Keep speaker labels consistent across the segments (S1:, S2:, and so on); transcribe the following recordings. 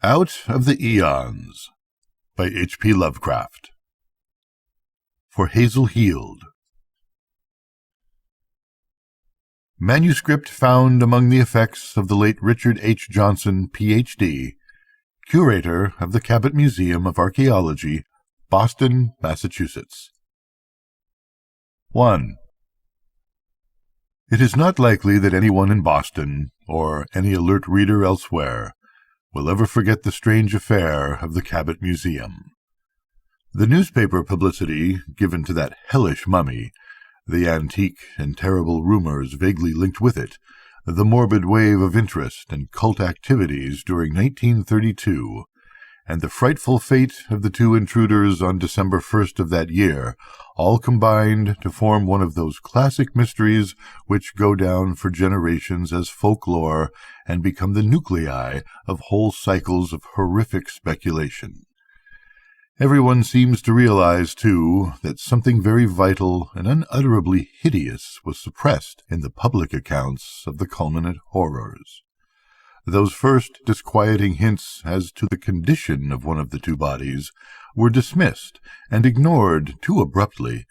S1: Out of the Aeons by H.P. Lovecraft. For Hazel Heald. Manuscript found among the effects of the late Richard H. Johnson, Ph.D., curator of the Cabat Museum of Archaeology, Boston, Massachusetts. 1. It is not likely that anyone in Boston, or any alert reader elsewhere, will ever forget the strange affair of the Cabat Museum. The newspaper publicity given to that hellish mummy, the antique and terrible rumors vaguely linked with it, the morbid wave of interest and cult activities during 1932, and the frightful fate of the two intruders on December 1st of that year, all combined to form one of those classic mysteries which go down for generations as folklore and become the nuclei of whole cycles of horrific speculation. Everyone seems to realize, too, that something very vital and unutterably hideous was suppressed in the public accounts of the culminant horrors. Those first disquieting hints as to the condition of one of the two bodies were dismissed and ignored too abruptly,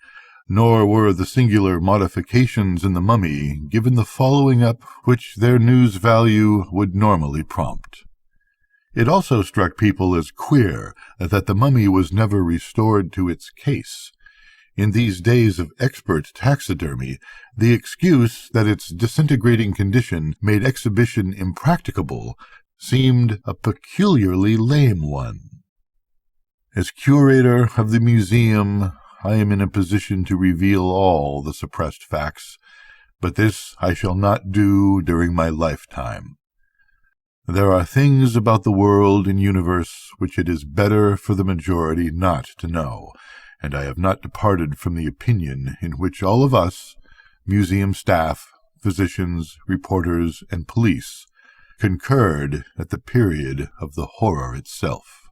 S1: nor were the singular modifications in the mummy given the following up which their news value would normally prompt. It also struck people as queer that the mummy was never restored to its case. In these days of expert taxidermy, the excuse that its disintegrating condition made exhibition impracticable seemed a peculiarly lame one. As curator of the museum, I am in a position to reveal all the suppressed facts, but this I shall not do during my lifetime. There are things about the world and universe which it is better for the majority not to know, and I have not departed from the opinion in which all of us, museum staff, physicians, reporters, and police, concurred at the period of the horror itself.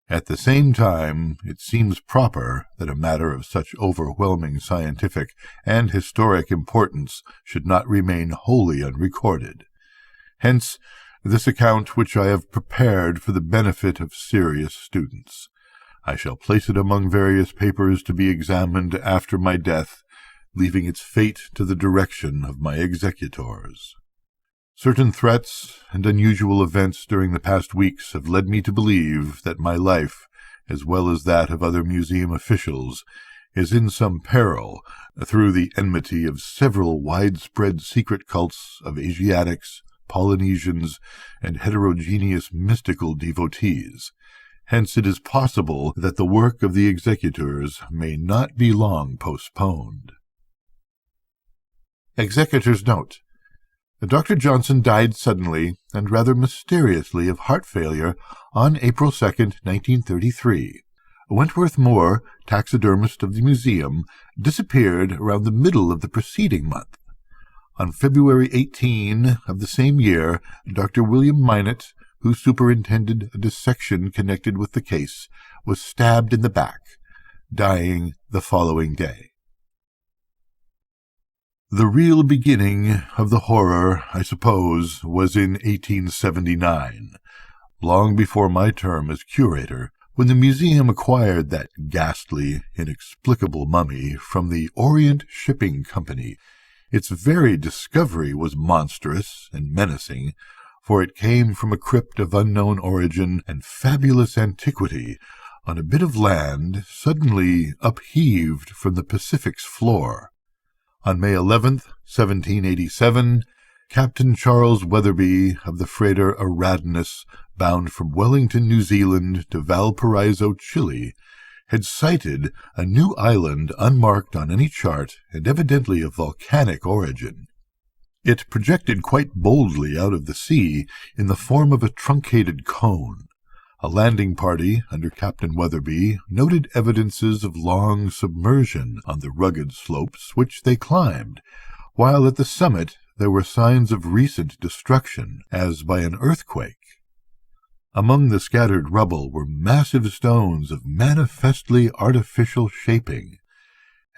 S1: At the same time, it seems proper that a matter of such overwhelming scientific and historic importance should not remain wholly unrecorded. Hence, this account which I have prepared for the benefit of serious students. I shall place it among various papers to be examined after my death, leaving its fate to the direction of my executors. Certain threats and unusual events during the past weeks have led me to believe that my life, as well as that of other museum officials, is in some peril through the enmity of several widespread secret cults of Asiatics, Polynesians, and heterogeneous mystical devotees. Hence it is possible that the work of the executors may not be long postponed. Executor's Note: Dr. Johnson died suddenly and rather mysteriously of heart failure on April 2, 1933. Wentworth Moore, taxidermist of the museum, disappeared around the middle of the preceding month. On February 18 of the same year, Dr. William Minot, who superintended a dissection connected with the case, was stabbed in the back, dying the following day. The real beginning of the horror, I suppose, was in 1879, long before my term as curator, when the museum acquired that ghastly, inexplicable mummy from the Orient Shipping Company. Its very discovery was monstrous and menacing, for it came from a crypt of unknown origin and fabulous antiquity on a bit of land suddenly upheaved from the Pacific's floor. On May 11th, 1787, Captain Charles Weatherby of the freighter Ariadnes, bound from Wellington, New Zealand to Valparaiso, Chile, had sighted a new island unmarked on any chart and evidently of volcanic origin. It projected quite boldly out of the sea in the form of a truncated cone. A landing party under Captain Weatherby noted evidences of long submersion on the rugged slopes which they climbed, while at the summit there were signs of recent destruction, as by an earthquake. Among the scattered rubble were massive stones of manifestly artificial shaping.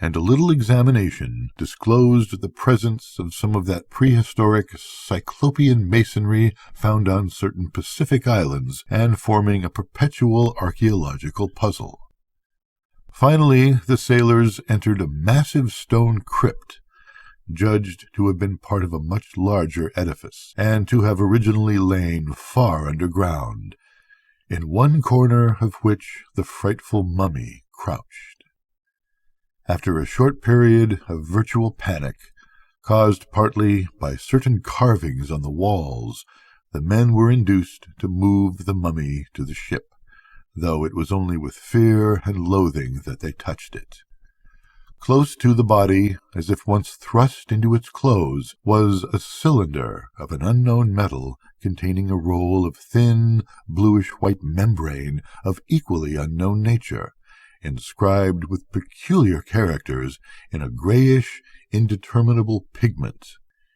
S1: and a little examination disclosed the presence of some of that prehistoric cyclopean masonry found on certain Pacific islands and forming a perpetual archaeological puzzle. Finally, the sailors entered a massive stone crypt, judged to have been part of a much larger edifice, and to have originally lain far underground, in one corner of which the frightful mummy crouched. After a short period of virtual panic, caused partly by certain carvings on the walls, the men were induced to move the mummy to the ship, though it was only with fear and loathing that they touched it. Close to the body, as if once thrust into its clothes, was a cylinder of an unknown metal containing a roll of thin, bluish-white membrane of equally unknown nature, inscribed with peculiar characters in a grayish, indeterminable pigment.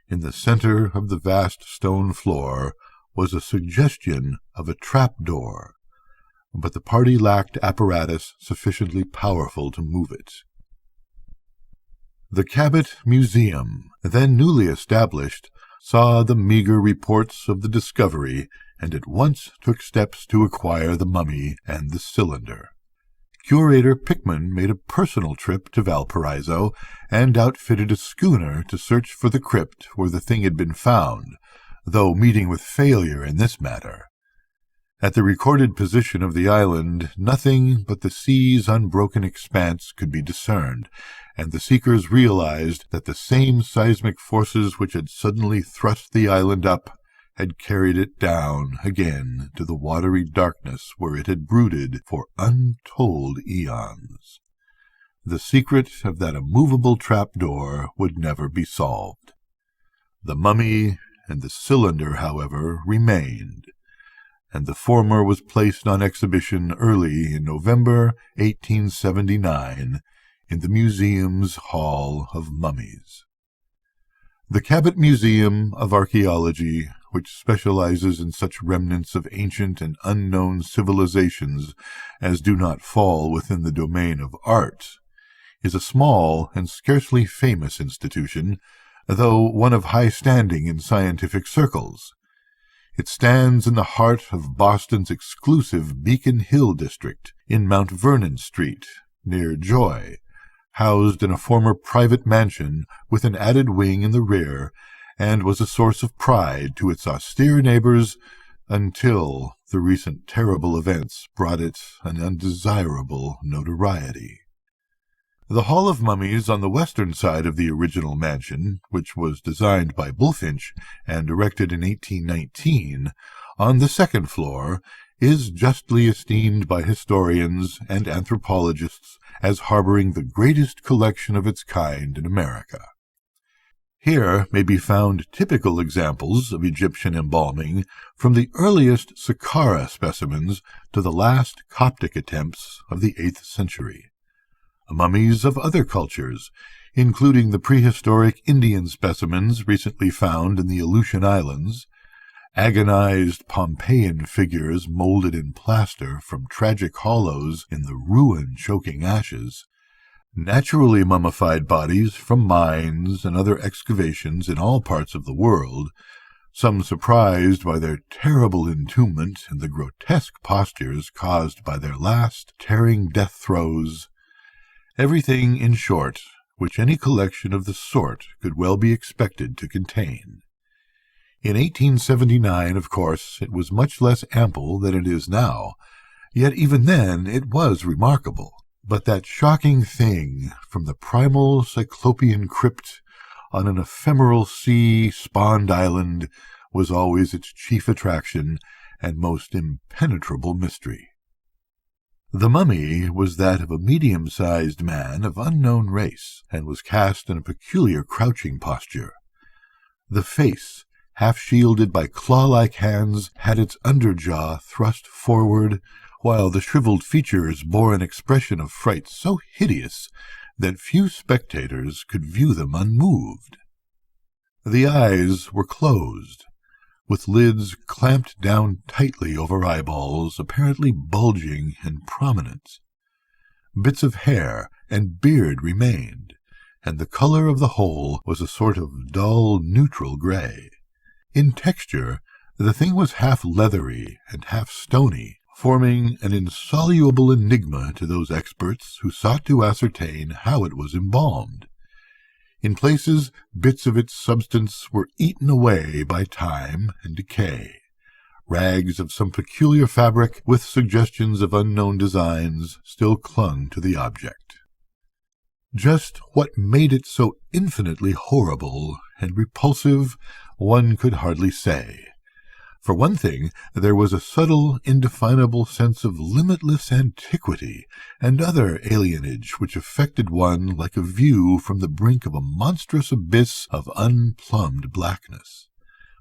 S1: In the center of the vast stone floor was a suggestion of a trap-door, but the party lacked apparatus sufficiently powerful to move it. The Cabat Museum, then newly established, saw the meagre reports of the discovery, and at once took steps to acquire the mummy and the cylinder. Curator Pickman made a personal trip to Valparaiso, and outfitted a schooner to search for the crypt where the thing had been found, though meeting with failure in this matter. At the recorded position of the island, nothing but the sea's unbroken expanse could be discerned, and the seekers realized that the same seismic forces which had suddenly thrust the island up had carried it down again to the watery darkness where it had brooded for untold eons. The secret of that immovable trap-door would never be solved. The mummy and the cylinder, however, remained, and the former was placed on exhibition early in November 1879 in the museum's Hall of Mummies. The Cabat Museum of Archaeology, which specializes in such remnants of ancient and unknown civilizations as do not fall within the domain of art, is a small and scarcely famous institution, though one of high standing in scientific circles. It stands in the heart of Boston's exclusive Beacon Hill district, in Mount Vernon Street, near Joy, housed in a former private mansion with an added wing in the rear, and was a source of pride to its austere neighbors until the recent terrible events brought it an undesirable notoriety. The Hall of Mummies on the western side of the original mansion, which was designed by Bulfinch and erected in 1819, on the second floor, is justly esteemed by historians and anthropologists as harboring the greatest collection of its kind in America. Here may be found typical examples of Egyptian embalming, from the earliest Saqqara specimens to the last Coptic attempts of the 8th century. Mummies of other cultures, including the prehistoric Indian specimens recently found in the Aleutian Islands, agonized Pompeian figures molded in plaster from tragic hollows in the ruin-choking ashes, naturally mummified bodies from mines and other excavations in all parts of the world, some surprised by their terrible entombment and the grotesque postures caused by their last tearing death throes. Everything, in short, which any collection of the sort could well be expected to contain. In 1879, of course, it was much less ample than it is now, yet even then it was remarkable. But that shocking thing from the primal cyclopean crypt on an ephemeral sea-spawned island was always its chief attraction and most impenetrable mystery. The mummy was that of a medium-sized man of unknown race, and was cast in a peculiar crouching posture. The face, half shielded by claw-like hands, had its underjaw thrust forward, while the shriveled features bore an expression of fright so hideous that few spectators could view them unmoved. The eyes were closed, with lids clamped down tightly over eyeballs apparently bulging and prominent. Bits of hair, and beard remained, and the color of the whole was a sort of dull neutral gray. In texture, the thing was half leathery and half stony, forming an insoluble enigma to those experts who sought to ascertain how it was embalmed. In places, bits of its substance were eaten away by time and decay. Rags of some peculiar fabric, with suggestions of unknown designs, still clung to the object. Just what made it so infinitely horrible and repulsive, one could hardly say. For one thing, there was a subtle, indefinable sense of limitless antiquity and other alienage which affected one like a view from the brink of a monstrous abyss of unplumbed blackness.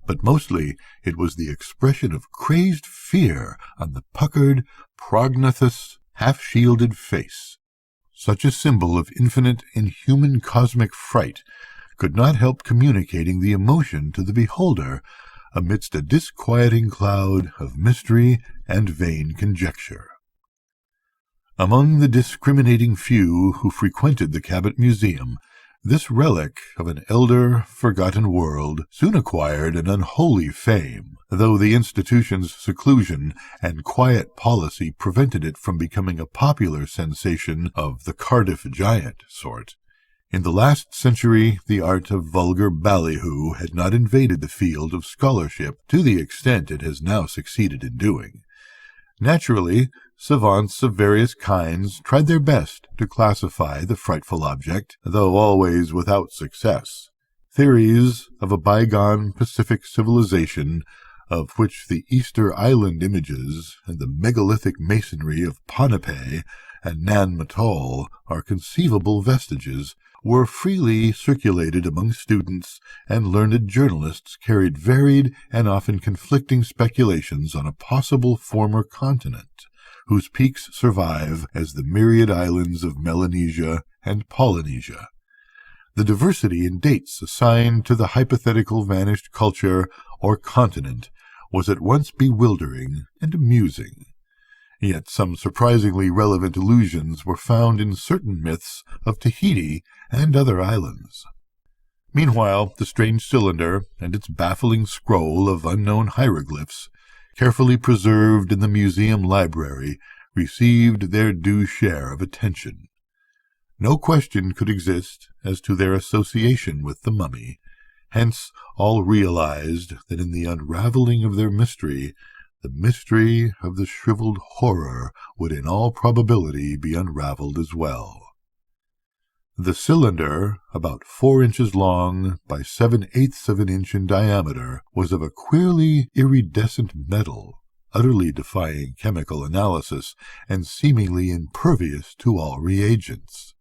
S1: But mostly it was the expression of crazed fear on the puckered, prognathous, half-shielded face. Such a symbol of infinite, inhuman cosmic fright could not help communicating the emotion to the beholder amidst a disquieting cloud of mystery and vain conjecture. Among the discriminating few who frequented the Cabat Museum, this relic of an elder, forgotten world soon acquired an unholy fame, though the institution's seclusion and quiet policy prevented it from becoming a popular sensation of the Cardiff giant sort. In the last century, the art of vulgar ballyhoo had not invaded the field of scholarship to the extent it has now succeeded in doing. Naturally, savants of various kinds tried their best to classify the frightful object, though always without success. Theories of a bygone Pacific civilization, of which the Easter Island images and the megalithic masonry of Ponape and Nan Matol are conceivable vestiges, were freely circulated among students, and learned journalists carried varied and often conflicting speculations on a possible former continent, whose peaks survive as the myriad islands of Melanesia and Polynesia. The diversity in dates assigned to the hypothetical vanished culture or continent was at once bewildering and amusing. Yet some surprisingly relevant allusions were found in certain myths of Tahiti and other islands. Meanwhile, the strange cylinder and its baffling scroll of unknown hieroglyphs, carefully preserved in the museum library, received their due share of attention. No question could exist as to their association with the mummy. Hence all realized that in the unraveling of their mystery, the mystery of the shriveled horror would in all probability be unraveled as well. The cylinder, about 4 inches long by 7/8 of an inch in diameter, was of a queerly iridescent metal, utterly defying chemical analysis and seemingly impervious to all reagents.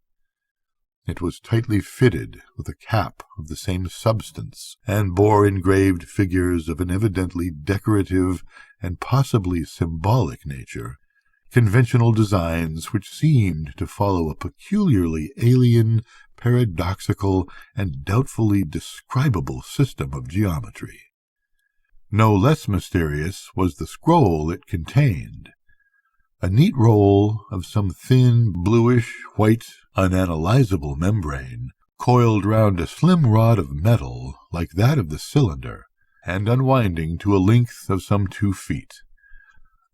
S1: It was tightly fitted with a cap of the same substance, and bore engraved figures of an evidently decorative and possibly symbolic nature, conventional designs which seemed to follow a peculiarly alien, paradoxical, and doubtfully describable system of geometry. No less mysterious was the scroll it contained. A neat roll of some thin, bluish-white, unanalyzable membrane, coiled round a slim rod of metal like that of the cylinder, and unwinding to a length of some 2 feet.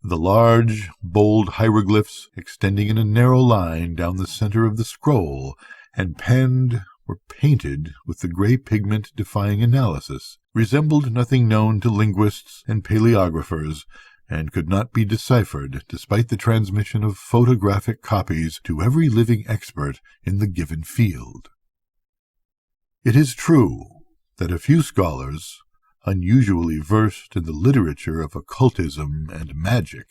S1: The large, bold hieroglyphs, extending in a narrow line down the center of the scroll, and penned or painted with the gray pigment defying analysis, resembled nothing known to linguists and paleographers, and could not be deciphered despite the transmission of photographic copies to every living expert in the given field. It is true that a few scholars, unusually versed in the literature of occultism and magic,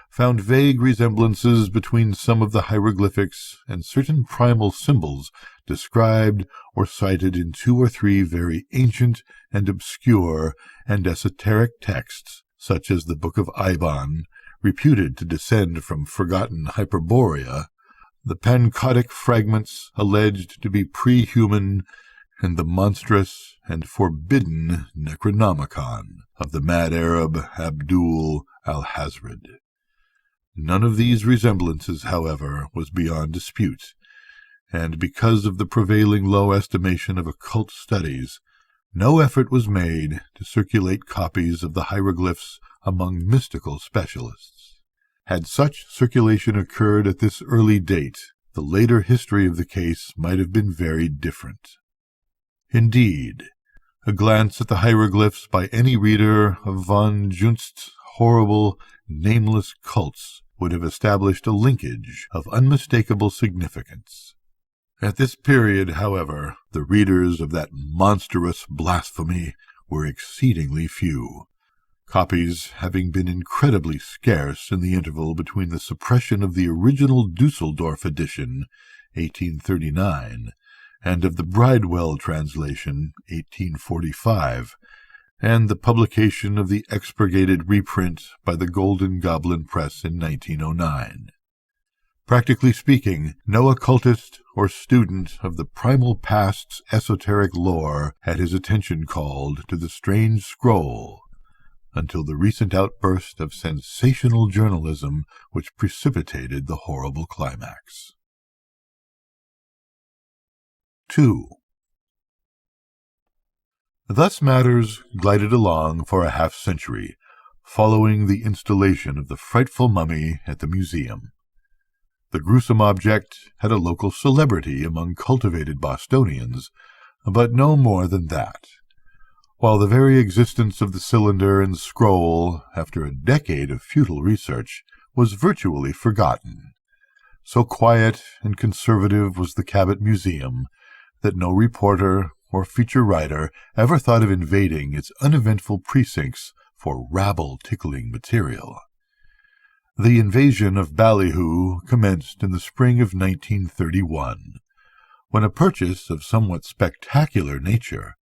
S1: found vague resemblances between some of the hieroglyphics and certain primal symbols described or cited in 2 or 3 very ancient and obscure and esoteric texts, such as the Book of Eibon, reputed to descend from forgotten Hyperborea, the Pancodic fragments alleged to be pre-human, and the monstrous and forbidden Necronomicon of the mad Arab Abdul al-Hazred. None of these resemblances, however, was beyond dispute, and because of the prevailing low estimation of occult studies, no effort was made to circulate copies of the hieroglyphs among mystical specialists. Had such circulation occurred at this early date, the later history of the case might have been very different. Indeed, a glance at the hieroglyphs by any reader of von Junst's horrible, nameless cults would have established a linkage of unmistakable significance. At this period, however, the readers of that monstrous blasphemy were exceedingly few, copies having been incredibly scarce in the interval between the suppression of the original Dusseldorf edition, 1839, and of the Bridewell translation, 1845, and the publication of the expurgated reprint by the Golden Goblin Press in 1909. Practically speaking, no occultist or student of the primal past's esoteric lore had his attention called to the strange scroll until the recent outburst of sensational journalism which precipitated the horrible climax. 2. Thus matters glided along for a half-century, following the installation of the frightful mummy at the museum. The gruesome object had a local celebrity among cultivated Bostonians, but no more than that, while the very existence of the cylinder and scroll, after a decade of futile research, was virtually forgotten. So quiet and conservative was the Cabat Museum that no reporter or feature writer ever thought of invading its uneventful precincts for rabble-tickling material. The invasion of Ballyhoo commenced in the spring of 1931, when a purchase of somewhat spectacular nature,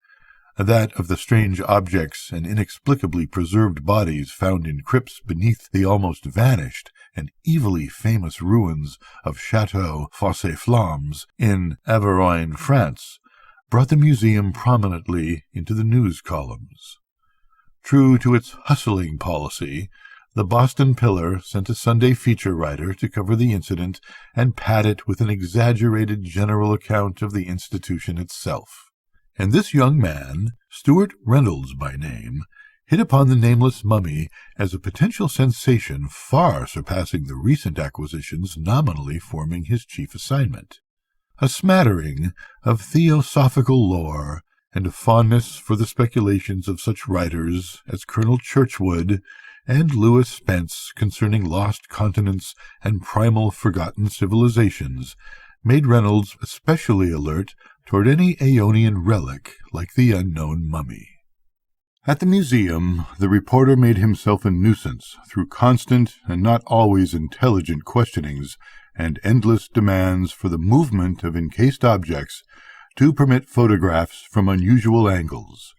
S1: that of the strange objects and inexplicably preserved bodies found in crypts beneath the almost vanished and evilly famous ruins of Chateau Fossé-Flames in Aveyron, France, brought the museum prominently into the news columns. True to its hustling policy, the Boston Pillar sent a Sunday feature writer to cover the incident and pad it with an exaggerated general account of the institution itself. And this young man, Stuart Reynolds by name, hit upon the nameless mummy as a potential sensation far surpassing the recent acquisitions nominally forming his chief assignment. A smattering of theosophical lore and a fondness for the speculations of such writers as Colonel Churchwood and Lewis Spence concerning lost continents and primal forgotten civilizations made Reynolds especially alert toward any Aeonian relic like the unknown mummy. At the museum, the reporter made himself a nuisance through constant and not always intelligent questionings and endless demands for the movement of encased objects to permit photographs from unusual angles.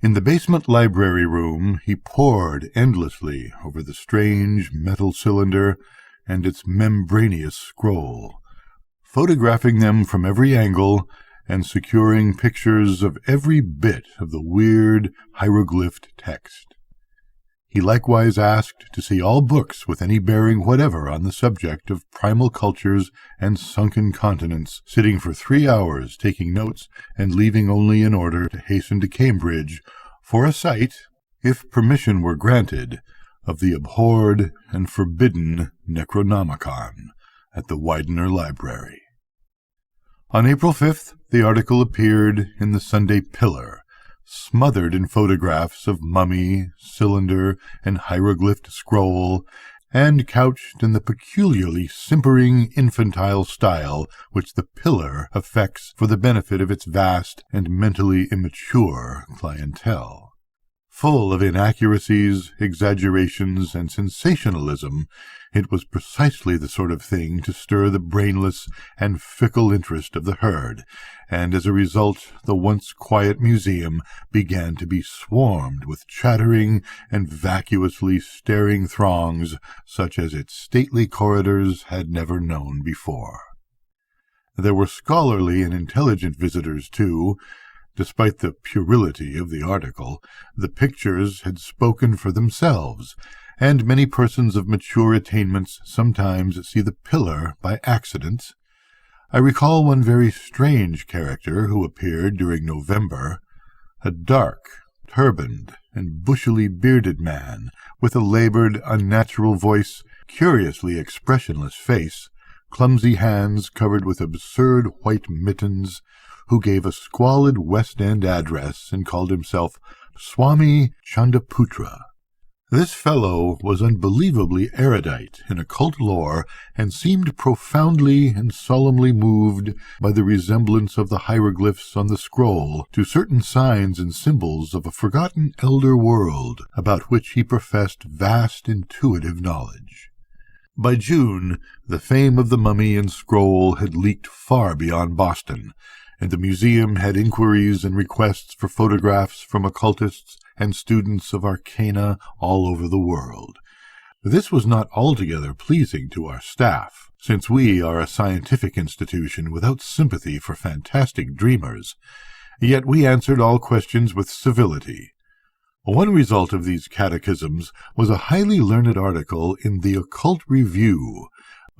S1: In the basement library room, he pored endlessly over the strange metal cylinder and its membranous scroll, photographing them from every angle and securing pictures of every bit of the weird hieroglyphed text. He likewise asked to see all books with any bearing whatever on the subject of primal cultures and sunken continents, sitting for 3 hours taking notes and leaving only in order to hasten to Cambridge for a sight, if permission were granted, of the abhorred and forbidden Necronomicon at the Widener Library. On April 5th, the article appeared in the Sunday Pillar, smothered in photographs of mummy, cylinder, and hieroglyphed scroll, and couched in the peculiarly simpering infantile style which the Pillar affects for the benefit of its vast and mentally immature clientele. Full of inaccuracies, exaggerations, and sensationalism, it was precisely the sort of thing to stir the brainless and fickle interest of the herd, and as a result the once quiet museum began to be swarmed with chattering and vacuously staring throngs such as its stately corridors had never known before. There were scholarly and intelligent visitors, too. Despite the puerility of the article, the pictures had spoken for themselves, and many persons of mature attainments sometimes see the Pillar by accident, I recall one very strange character who appeared during November, a dark, turbaned, and bushily bearded man, with a labored, unnatural voice, curiously expressionless face, clumsy hands covered with absurd white mittens, who gave a squalid West End address and called himself Swami Chandaputra. This fellow was unbelievably erudite in occult lore, and seemed profoundly and solemnly moved by the resemblance of the hieroglyphs on the scroll to certain signs and symbols of a forgotten elder world, about which he professed vast intuitive knowledge. By June, the fame of the mummy and scroll had leaked far beyond Boston, and the museum had inquiries and requests for photographs from occultists and students of arcana all over the world. This was not altogether pleasing to our staff, since we are a scientific institution without sympathy for fantastic dreamers, yet we answered all questions with civility. One result of these catechisms was a highly learned article in the Occult Review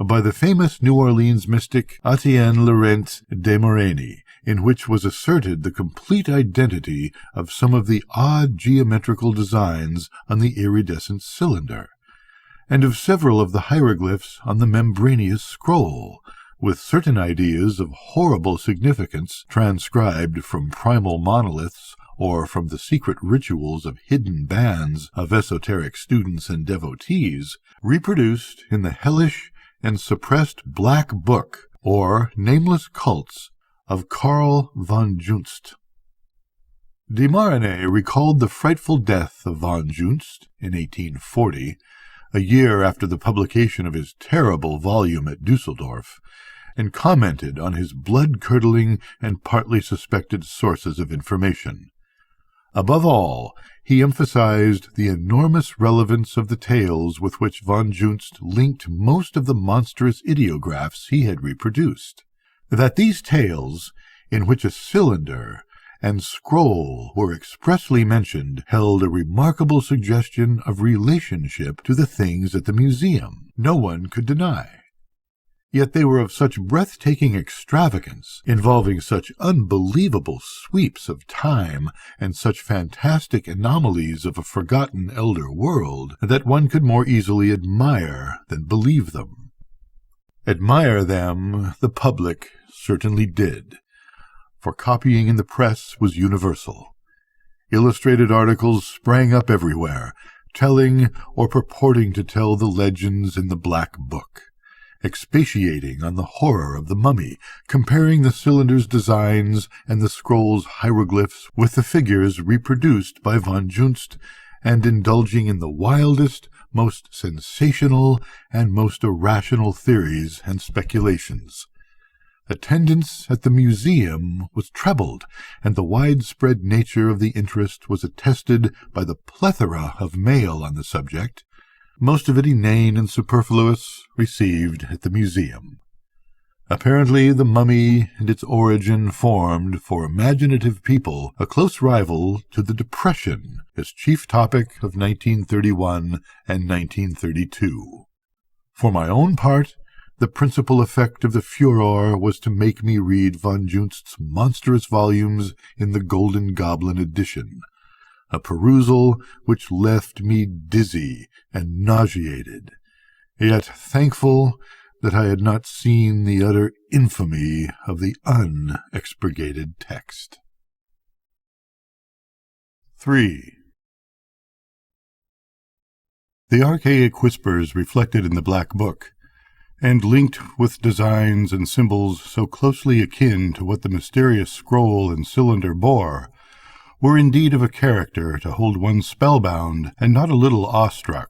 S1: by the famous New Orleans mystic Etienne Laurent de Moreny, in which was asserted the complete identity of some of the odd geometrical designs on the iridescent cylinder, and of several of the hieroglyphs on the membranous scroll, with certain ideas of horrible significance transcribed from primal monoliths or from the secret rituals of hidden bands of esoteric students and devotees, reproduced in the hellish and suppressed Black Book, or Nameless Cults, of Karl von Junst. De Moreny recalled the frightful death of von Junst in 1840, a year after the publication of his terrible volume at Dusseldorf, and commented on his blood-curdling and partly suspected sources of information. Above all, he emphasized the enormous relevance of the tales with which von Junst linked most of the monstrous ideographs he had reproduced. That these tales, in which a cylinder and scroll were expressly mentioned, held a remarkable suggestion of relationship to the things at the museum, no one could deny. Yet they were of such breathtaking extravagance, involving such unbelievable sweeps of time and such fantastic anomalies of a forgotten elder world, that one could more easily admire than believe them. Admire them the public certainly did, for copying in the press was universal. Illustrated articles sprang up everywhere, telling or purporting to tell the legends in the Black Book, expatiating on the horror of the mummy, comparing the cylinder's designs and the scroll's hieroglyphs with the figures reproduced by von Junst, and indulging in the wildest, most sensational, and most irrational theories and speculations. Attendance at the museum was trebled, and the widespread nature of the interest was attested by the plethora of mail on the subject, most of it inane and superfluous, received at the museum. Apparently the mummy and its origin formed, for imaginative people, a close rival to the Depression as chief topic of 1931 and 1932. For my own part, the principal effect of the furor was to make me read von Junst's monstrous volumes in the Golden Goblin edition, a perusal which left me dizzy and nauseated, yet thankful that I had not seen the utter infamy of the unexpurgated text. 3. The archaic whispers reflected in the Black Book, and linked with designs and symbols so closely akin to what the mysterious scroll and cylinder bore, were indeed of a character to hold one spellbound and not a little awestruck.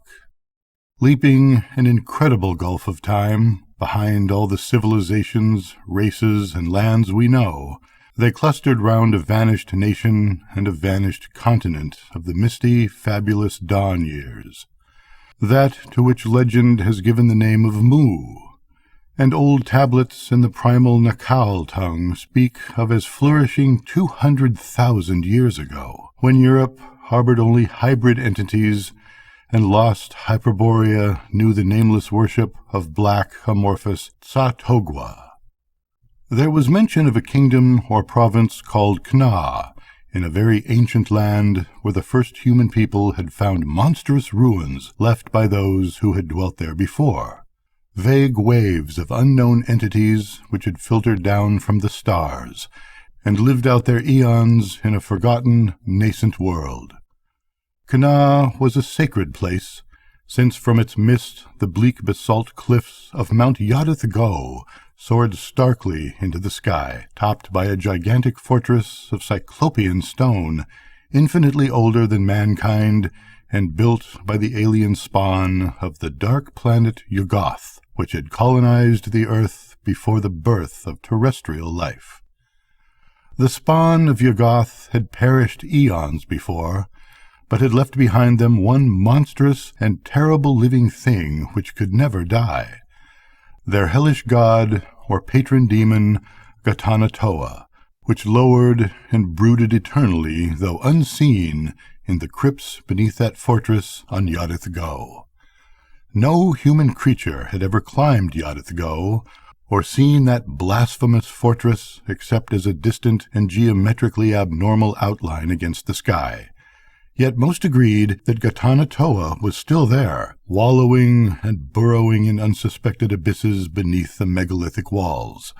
S1: Leaping an incredible gulf of time, behind all the civilizations, races, and lands we know, they clustered round a vanished nation and a vanished continent of the misty, fabulous dawn years, that to which legend has given the name of Mu, and old tablets in the primal Nakal tongue speak of as flourishing 200,000 years ago, when Europe harbored only hybrid entities, and lost Hyperborea knew the nameless worship of black amorphous Tsatogwa. There was mention of a kingdom or province called Kna, in a very ancient land where the first human people had found monstrous ruins left by those who had dwelt there before, vague waves of unknown entities which had filtered down from the stars and lived out their eons in a forgotten, nascent world. Kna was a sacred place, since from its mist the bleak basalt cliffs of Mount Yadith-Go soared starkly into the sky, topped by a gigantic fortress of cyclopean stone, infinitely older than mankind, and built by the alien spawn of the dark planet Yuggoth, which had colonized the Earth before the birth of terrestrial life. The spawn of Yuggoth had perished eons before, but had left behind them one monstrous and terrible living thing which could never die, their hellish god or patron demon, Gatanatoa, which lowered and brooded eternally, though unseen, in the crypts beneath that fortress on Yadith-Go. No human creature had ever climbed Yadith-Go, or seen that blasphemous fortress except as a distant and geometrically abnormal outline against the sky. Yet most agreed that Gatanatoa was still there, wallowing and burrowing in unsuspected abysses beneath the megalithic walls.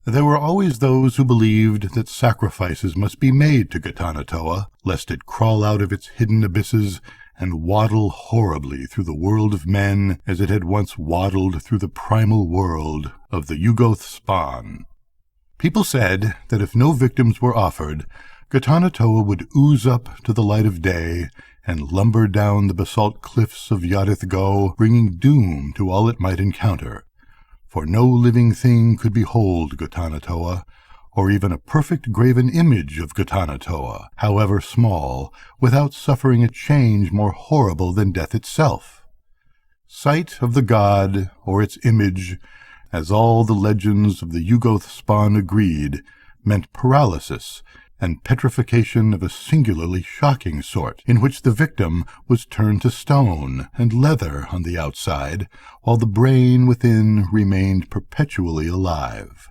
S1: There were always those who believed that sacrifices must be made to Gatanatoa, lest it crawl out of its hidden abysses and waddle horribly through the world of men as it had once waddled through the primal world of the Yuggoth spawn. People said that if no victims were offered, Gatanatoa would ooze up to the light of day and lumber down the basalt cliffs of Yadith-Go, bringing doom to all it might encounter. For no living thing could behold Gatanatoa, or even a perfect graven image of Gatanatoa, however small, without suffering a change more horrible than death itself. Sight of the god, or its image, as all the legends of the Yuggoth spawn agreed, meant paralysis and petrification of a singularly shocking sort, in which the victim was turned to stone and leather on the outside, while the brain within remained perpetually alive.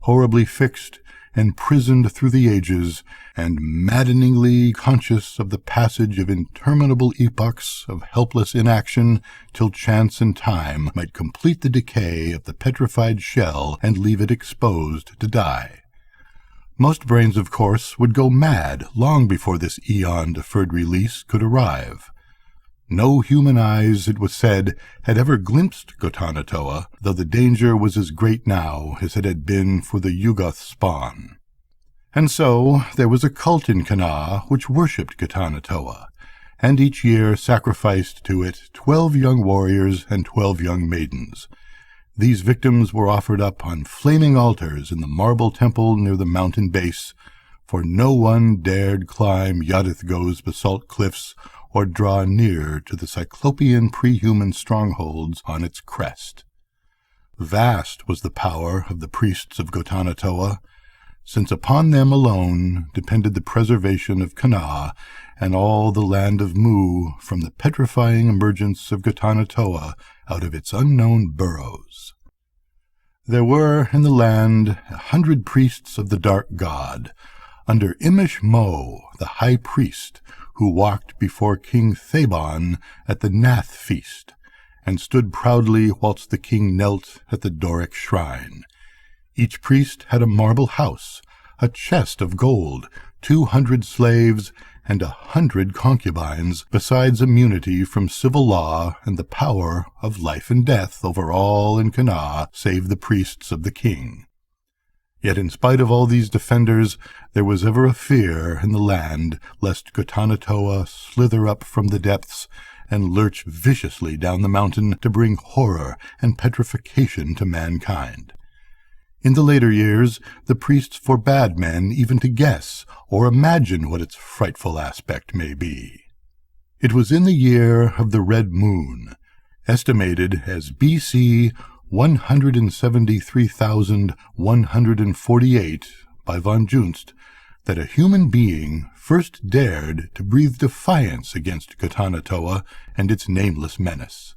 S1: Horribly fixed and prisoned through the ages, and maddeningly conscious of the passage of interminable epochs of helpless inaction till chance and time might complete the decay of the petrified shell and leave it exposed to die. Most brains, of course, would go mad long before this eon-deferred release could arrive. No human eyes, it was said, had ever glimpsed Gatanatoa, though the danger was as great now as it had been for the Yuggoth spawn. And so there was a cult in Kna which worshipped Gatanatoa, and each year sacrificed to it 12 young warriors and 12 young maidens. These victims were offered up on flaming altars in the marble temple near the mountain base, for no one dared climb Yadith-Go's basalt cliffs or draw near to the cyclopean pre-human strongholds on its crest. Vast was the power of the priests of Gatanatoa, since upon them alone depended the preservation of Kna and all the land of Mu from the petrifying emergence of Gatanatoa out of its unknown burrows. There were in the land 100 priests of the dark god, under Imish Mo, the high priest, who walked before King Theban at the Nath feast, and stood proudly whilst the king knelt at the Doric shrine. Each priest had a marble house, a chest of gold, 200 slaves, and 100 concubines, besides immunity from civil law and the power of life and death over all in Kna save the priests of the king. Yet in spite of all these defenders, there was ever a fear in the land lest Gatanatoa slither up from the depths and lurch viciously down the mountain to bring horror and petrification to mankind. In the later years, the priests forbade men even to guess or imagine what its frightful aspect may be. It was in the year of the Red Moon, estimated as B.C. 173,148 by von Junst, that a human being first dared to breathe defiance against Gatanatoa and its nameless menace.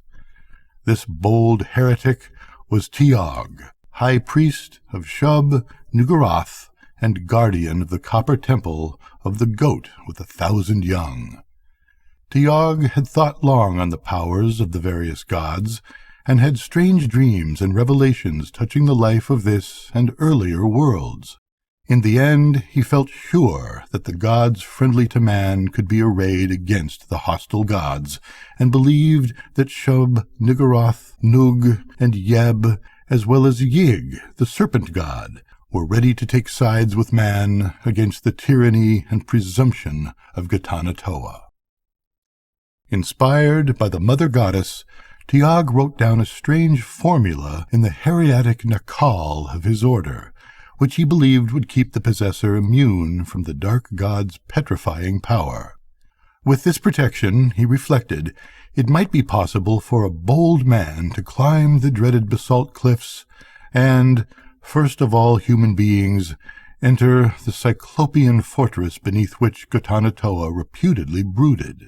S1: This bold heretic was Tiog, high priest of Shub-Niggurath and guardian of the copper temple of the goat with 1,000 young. Tiag had thought long on the powers of the various gods, and had strange dreams and revelations touching the life of this and earlier worlds. In the end, he felt sure that the gods friendly to man could be arrayed against the hostile gods, and believed that Shub-Niggurath, Nug, and Yeb, as well as Yig, the serpent god, were ready to take sides with man against the tyranny and presumption of Gatanatoa. Inspired by the mother goddess, Tiag wrote down a strange formula in the hieratic Nakal of his order, which he believed would keep the possessor immune from the dark god's petrifying power. With this protection, he reflected, it might be possible for a bold man to climb the dreaded basalt cliffs and, first of all human beings, enter the Cyclopean fortress beneath which Gatanatoa reputedly brooded.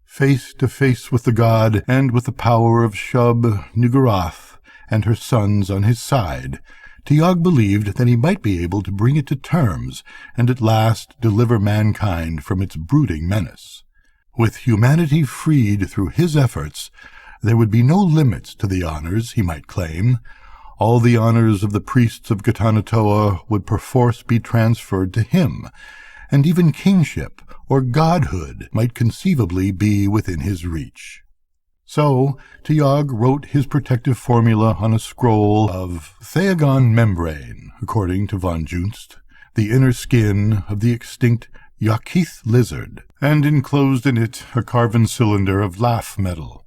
S1: Face to face with the god, and with the power of Shub-Niggurath and her sons on his side, Tiag believed that he might be able to bring it to terms, and at last deliver mankind from its brooding menace. With humanity freed through his efforts, there would be no limits to the honors he might claim. All the honors of the priests of Gatanatoa would perforce be transferred to him, and even kingship or godhood might conceivably be within his reach. So Tiag wrote his protective formula on a scroll of Theagon membrane, according to von Junst, the inner skin of the extinct Yakith lizard, and enclosed in it a carven cylinder of laugh metal,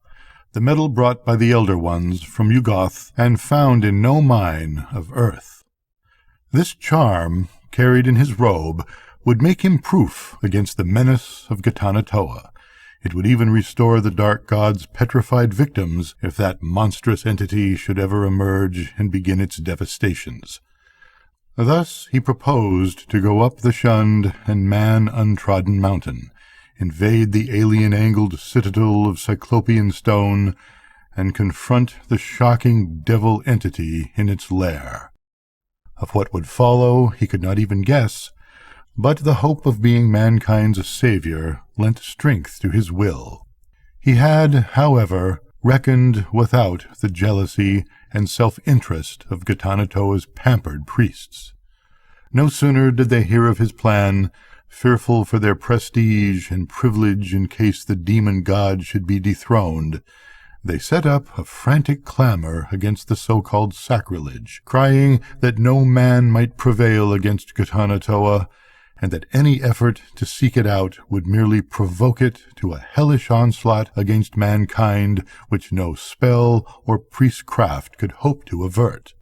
S1: the metal brought by the Elder Ones from Yugoth and found in no mine of earth. This charm, carried in his robe, would make him proof against the menace of Gatanatoa. It would even restore the dark god's petrified victims if that monstrous entity should ever emerge and begin its devastations. Thus he proposed to go up the shunned and man-untrodden mountain, invade the alien-angled citadel of Cyclopean stone, and confront the shocking devil entity in its lair. Of what would follow he could not even guess, but the hope of being mankind's savior lent strength to his will. He had, however, reckoned without the jealousy and self-interest of Gatanatoa's pampered priests. No sooner did they hear of his plan, fearful for their prestige and privilege in case the demon god should be dethroned, they set up a frantic clamor against the so-called sacrilege, crying that no man might prevail against Gatanatoa, and that any effort to seek it out would merely provoke it to a hellish onslaught against mankind which no spell or priestcraft could hope to avert.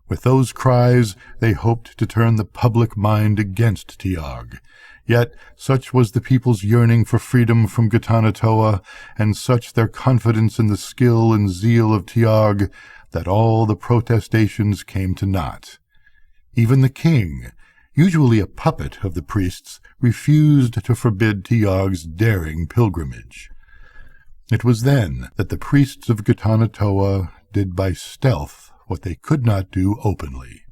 S1: With those cries they hoped to turn the public mind against Tiag. Yet such was the people's yearning for freedom from Gatanatoa, and such their confidence in the skill and zeal of Tiag, that all the protestations came to naught. Even the king, usually a puppet of the priests, refused to forbid Tiag's daring pilgrimage. It was then that the priests of Gatanatoa did by stealth what they could not do openly.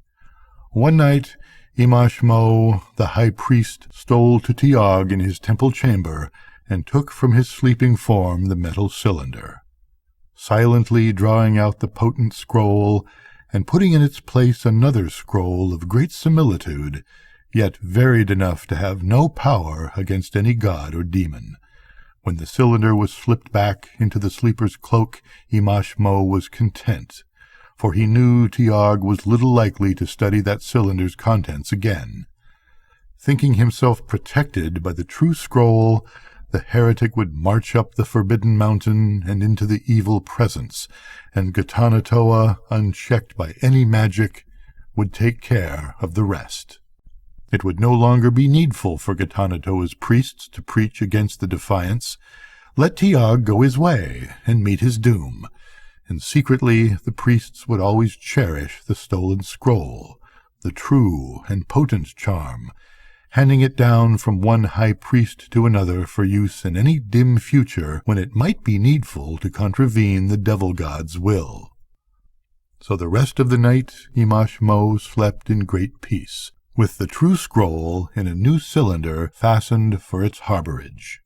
S1: One night, Imashmo, the high priest, stole to Tiag in his temple chamber and took from his sleeping form the metal cylinder. Silently drawing out the potent scroll, and putting in its place another scroll of great similitude, yet varied enough to have no power against any god or demon. When the cylinder was slipped back into the sleeper's cloak, Imashmo was content, for he knew Tiag was little likely to study that cylinder's contents again. Thinking himself protected by the true scroll, the heretic would march up the forbidden mountain and into the evil presence, and Gatanatoa, unchecked by any magic, would take care of the rest. It would no longer be needful for Gatanatoa's priests to preach against the defiance. Let Tiag go his way and meet his doom, and secretly the priests would always cherish the stolen scroll, the true and potent charm, handing it down from one high priest to another for use in any dim future when it might be needful to contravene the devil god's will. So the rest of the night Imashmo slept in great peace, with the true scroll in a new cylinder fastened for its harborage.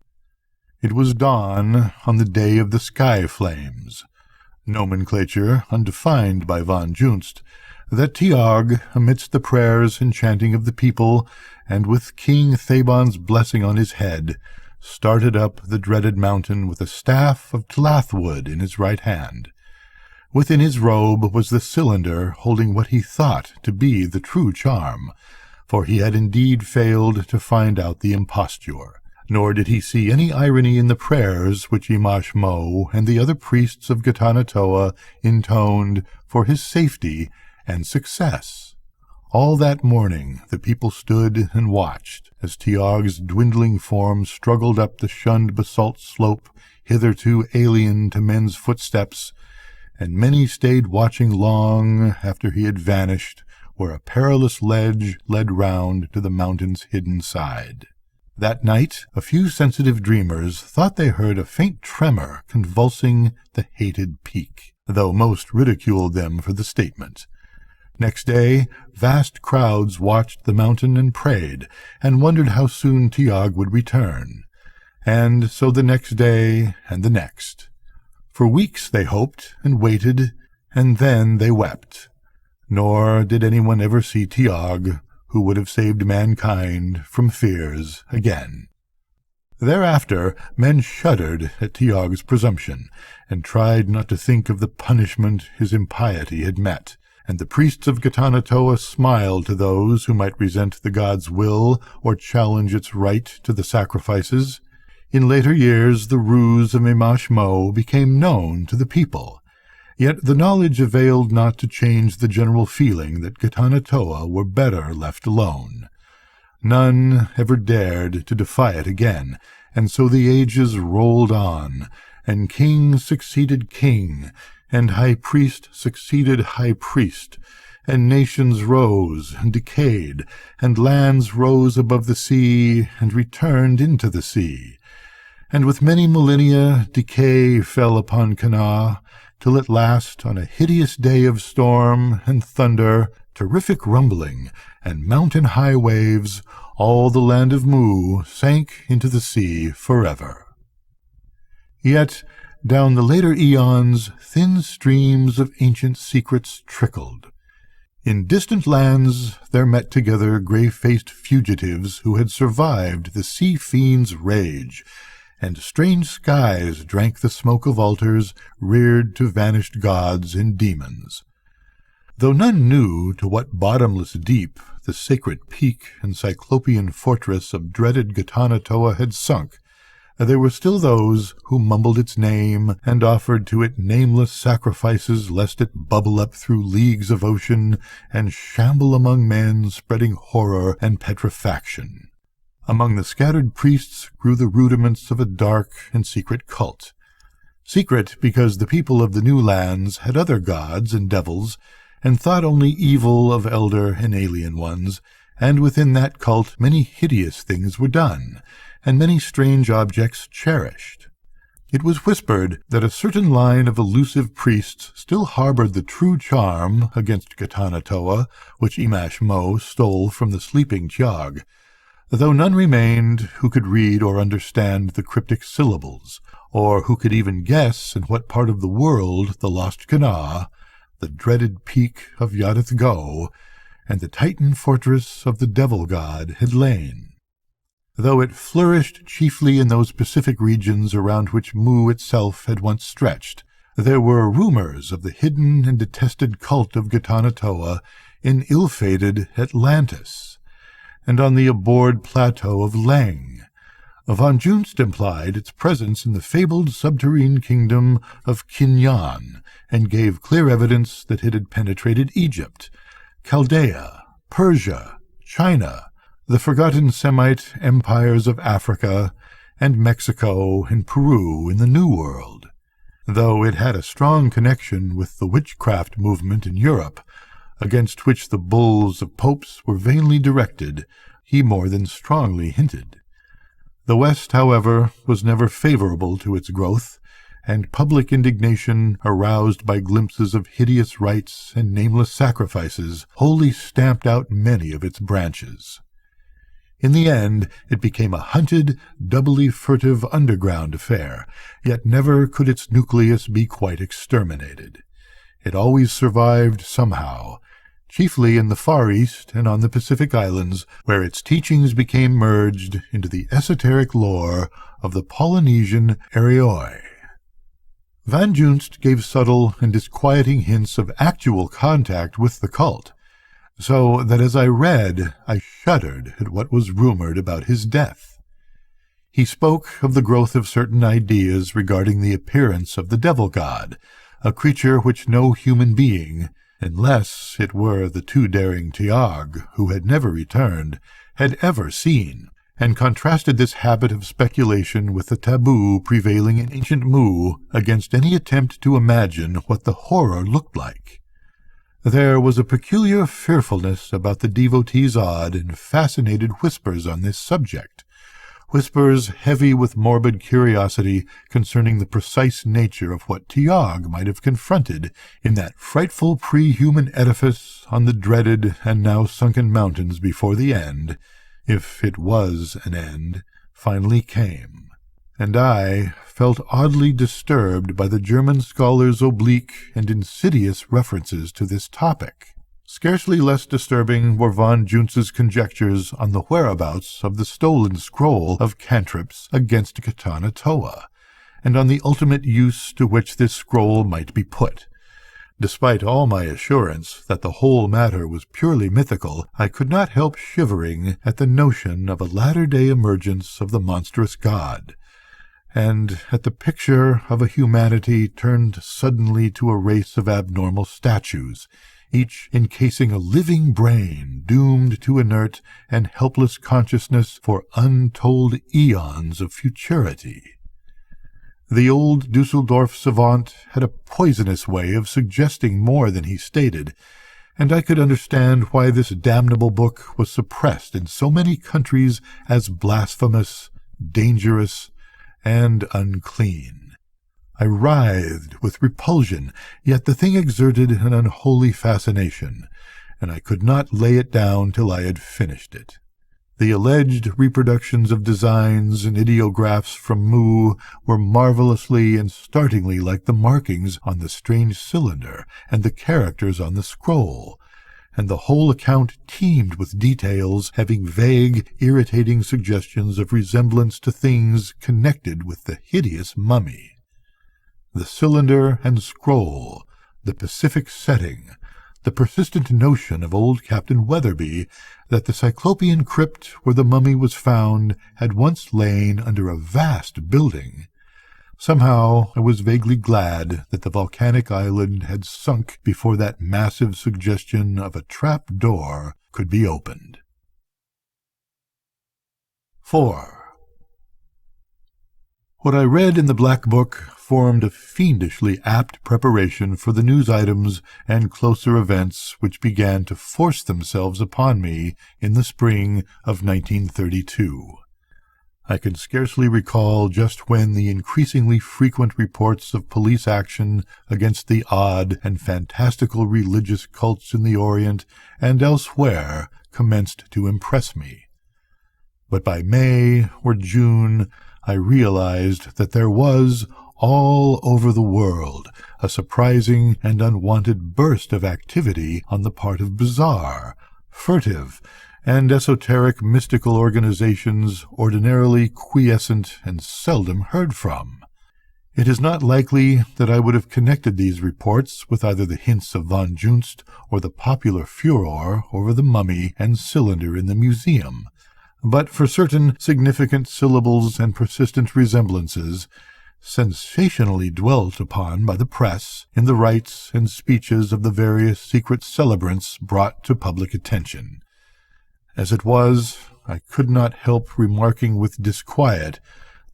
S1: It was dawn on the day of the sky flames, nomenclature undefined by von Junst, that Tiag, amidst the prayers and chanting of the people, and with King Thabon's blessing on his head, started up the dreaded mountain with a staff of tlathwood in his right hand. Within his robe was the cylinder holding what he thought to be the true charm, for he had indeed failed to find out the imposture, nor did he see any irony in the prayers which Imashmo and the other priests of Gatanatoa intoned for his safety and success. All that morning the people stood and watched as Tiag's dwindling form struggled up the shunned basalt slope hitherto alien to men's footsteps, and many stayed watching long after he had vanished where a perilous ledge led round to the mountain's hidden side. That night a few sensitive dreamers thought they heard a faint tremor convulsing the hated peak, though most ridiculed them for the statement. Next day vast crowds watched the mountain and prayed, and wondered how soon Tiag would return. And so the next day and the next. For weeks they hoped and waited, and then they wept. Nor did anyone ever see Tiag, who would have saved mankind from fears again. Thereafter men shuddered at Tiag's presumption, and tried not to think of the punishment his impiety had met, and the priests of Gatanatoa smiled to those who might resent the god's will or challenge its right to the sacrifices. In later years the ruse of Imashmo became known to the people, yet the knowledge availed not to change the general feeling that Gatanatoa were better left alone. None ever dared to defy it again, and so the ages rolled on, and king succeeded king, and high priest succeeded high priest, and nations rose and decayed, and lands rose above the sea and returned into the sea. And with many millennia decay fell upon Cana, till at last, on a hideous day of storm and thunder, terrific rumbling, and mountain-high waves, all the land of Mu sank into the sea forever. Yet down the later eons thin streams of ancient secrets trickled. In distant lands there met together grey-faced fugitives who had survived the sea-fiend's rage, and strange skies drank the smoke of altars reared to vanished gods and demons. Though none knew to what bottomless deep the sacred peak and cyclopean fortress of dreaded Gatanatoa had sunk, there were still those who mumbled its name and offered to it nameless sacrifices lest it bubble up through leagues of ocean and shamble among men, spreading horror and petrifaction. Among the scattered priests grew the rudiments of a dark and secret cult. Secret because the people of the new lands had other gods and devils, and thought only evil of elder and alien ones, and within that cult many hideous things were done, and many strange objects cherished. It was whispered that a certain line of elusive priests still harbored the true charm against Gatanatoa, which Imashmo stole from the sleeping Tiag, though none remained who could read or understand the cryptic syllables, or who could even guess in what part of the world the lost Cana, the dreaded peak of Yadith Go, and the Titan fortress of the devil god had lain. Though it flourished chiefly in those Pacific regions around which Mu itself had once stretched, there were rumors of the hidden and detested cult of Gatanatoa in ill-fated Atlantis, and on the abhorred plateau of Leng. Von Junst implied its presence in the fabled subterranean kingdom of Kinyan, and gave clear evidence that it had penetrated Egypt, Chaldea, Persia, China, the forgotten Semite empires of Africa, and Mexico and Peru in the New World. Though it had a strong connection with the witchcraft movement in Europe, against which the bulls of popes were vainly directed, he more than strongly hinted. The West, however, was never favorable to its growth, and public indignation aroused by glimpses of hideous rites and nameless sacrifices wholly stamped out many of its branches. In the end, it became a hunted, doubly furtive underground affair, yet never could its nucleus be quite exterminated. It always survived somehow, chiefly in the Far East and on the Pacific Islands, where its teachings became merged into the esoteric lore of the Polynesian Arioi. Van Junst gave subtle and disquieting hints of actual contact with the cult, so that as I read, I shuddered at what was rumored about his death. He spoke of the growth of certain ideas regarding the appearance of the devil god, a creature which no human being, unless it were the too-daring Tiag, who had never returned, had ever seen, and contrasted this habit of speculation with the taboo prevailing in ancient Mu against any attempt to imagine what the horror looked like. There was a peculiar fearfulness about the devotee's odd and fascinated whispers on this subject, whispers heavy with morbid curiosity concerning the precise nature of what Tiag might have confronted in that frightful pre-human edifice on the dreaded and now sunken mountains before the end, if it was an end, finally came. And I felt oddly disturbed by the German scholar's oblique and insidious references to this topic. Scarcely less disturbing were von Junz's conjectures on the whereabouts of the stolen scroll of cantrips against Katana Toa, and on the ultimate use to which this scroll might be put. Despite all my assurance that the whole matter was purely mythical, I could not help shivering at the notion of a latter-day emergence of the monstrous god, and at the picture of a humanity turned suddenly to a race of abnormal statues, each encasing a living brain doomed to inert and helpless consciousness for untold eons of futurity. The old Dusseldorf savant had a poisonous way of suggesting more than he stated, and I could understand why this damnable book was suppressed in so many countries as blasphemous, dangerous, and unclean. I writhed with repulsion, yet the thing exerted an unholy fascination, and I could not lay it down till I had finished it. The alleged reproductions of designs and ideographs from Mu were marvelously and startlingly like the markings on the strange cylinder and the characters on the scroll, and the whole account teemed with details having vague, irritating suggestions of resemblance to things connected with the hideous mummy. The cylinder and scroll, the Pacific setting, the persistent notion of old Captain Weatherby that the Cyclopean crypt where the mummy was found had once lain under a vast building. Somehow I was vaguely glad that the volcanic island had sunk before that massive suggestion of a trap door could be opened. 4. What I read in the Black Book formed a fiendishly apt preparation for the news items and closer events which began to force themselves upon me in the spring of 1932. I can scarcely recall just when the increasingly frequent reports of police action against the odd and fantastical religious cults in the Orient and elsewhere commenced to impress me. But by May or June I realized that there was, all over the world, a surprising and unwanted burst of activity on the part of bizarre, furtive, and esoteric mystical organizations ordinarily quiescent and seldom heard from. It is not likely that I would have connected these reports with either the hints of von Junst or the popular furor over the mummy and cylinder in the museum, but for certain significant syllables and persistent resemblances, sensationally dwelt upon by the press in the rites and speeches of the various secret celebrants brought to public attention. As it was, I could not help remarking with disquiet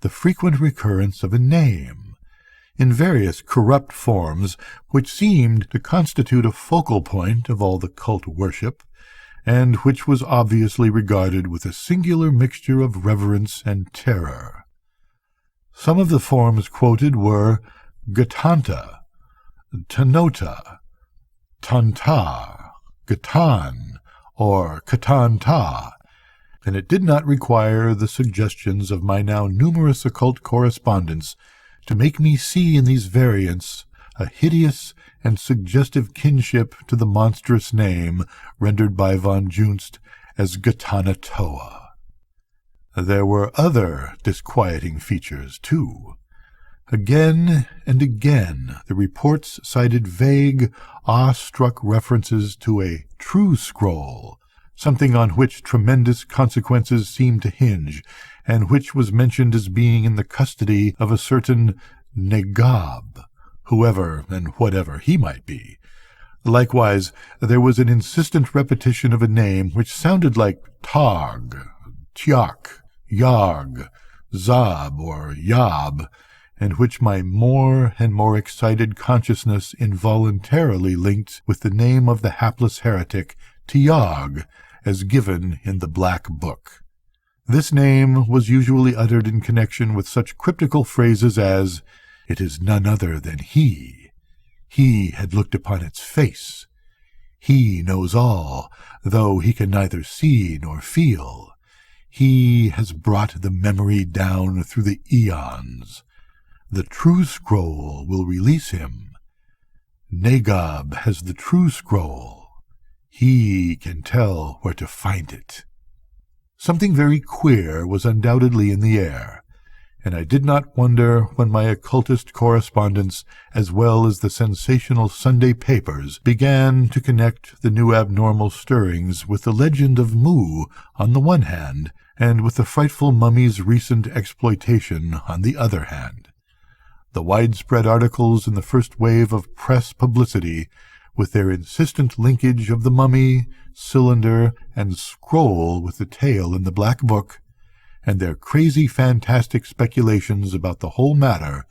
S1: the frequent recurrence of a name, in various corrupt forms, which seemed to constitute a focal point of all the cult worship, and which was obviously regarded with a singular mixture of reverence and terror. Some of the forms quoted were Gatanta, Tanota, Tanta, Gatan, or Katanta, and it did not require the suggestions of my now numerous occult correspondents to make me see in these variants a hideous and suggestive kinship to the monstrous name rendered by von Junst as Gatanatoa. There were other disquieting features, too. Again and again the reports cited vague, awe-struck references to a true scroll, something on which tremendous consequences seemed to hinge, and which was mentioned as being in the custody of a certain Negab, whoever and whatever he might be. Likewise, there was an insistent repetition of a name which sounded like Tog, Tyak, Yag, Zab, or Yab, and which my more and more excited consciousness involuntarily linked with the name of the hapless heretic, Tiag, as given in the Black Book. This name was usually uttered in connection with such cryptical phrases as, "It is none other than he. He had looked upon its face. He knows all, though he can neither see nor feel. He has brought the memory down through the AEONS. The true scroll will release him. Negab has the true scroll. He can tell where to find it." Something very queer was undoubtedly in the air, and I did not wonder when my occultist correspondents, as well as the sensational Sunday papers, began to connect the new abnormal stirrings with the legend of Mu on the one hand, and with the frightful mummy's recent exploitation on the other hand. The widespread articles in the first wave of press publicity, with their insistent linkage of the mummy, cylinder, and scroll with the tale in the Black Book, and their crazy fantastic speculations about the whole matter,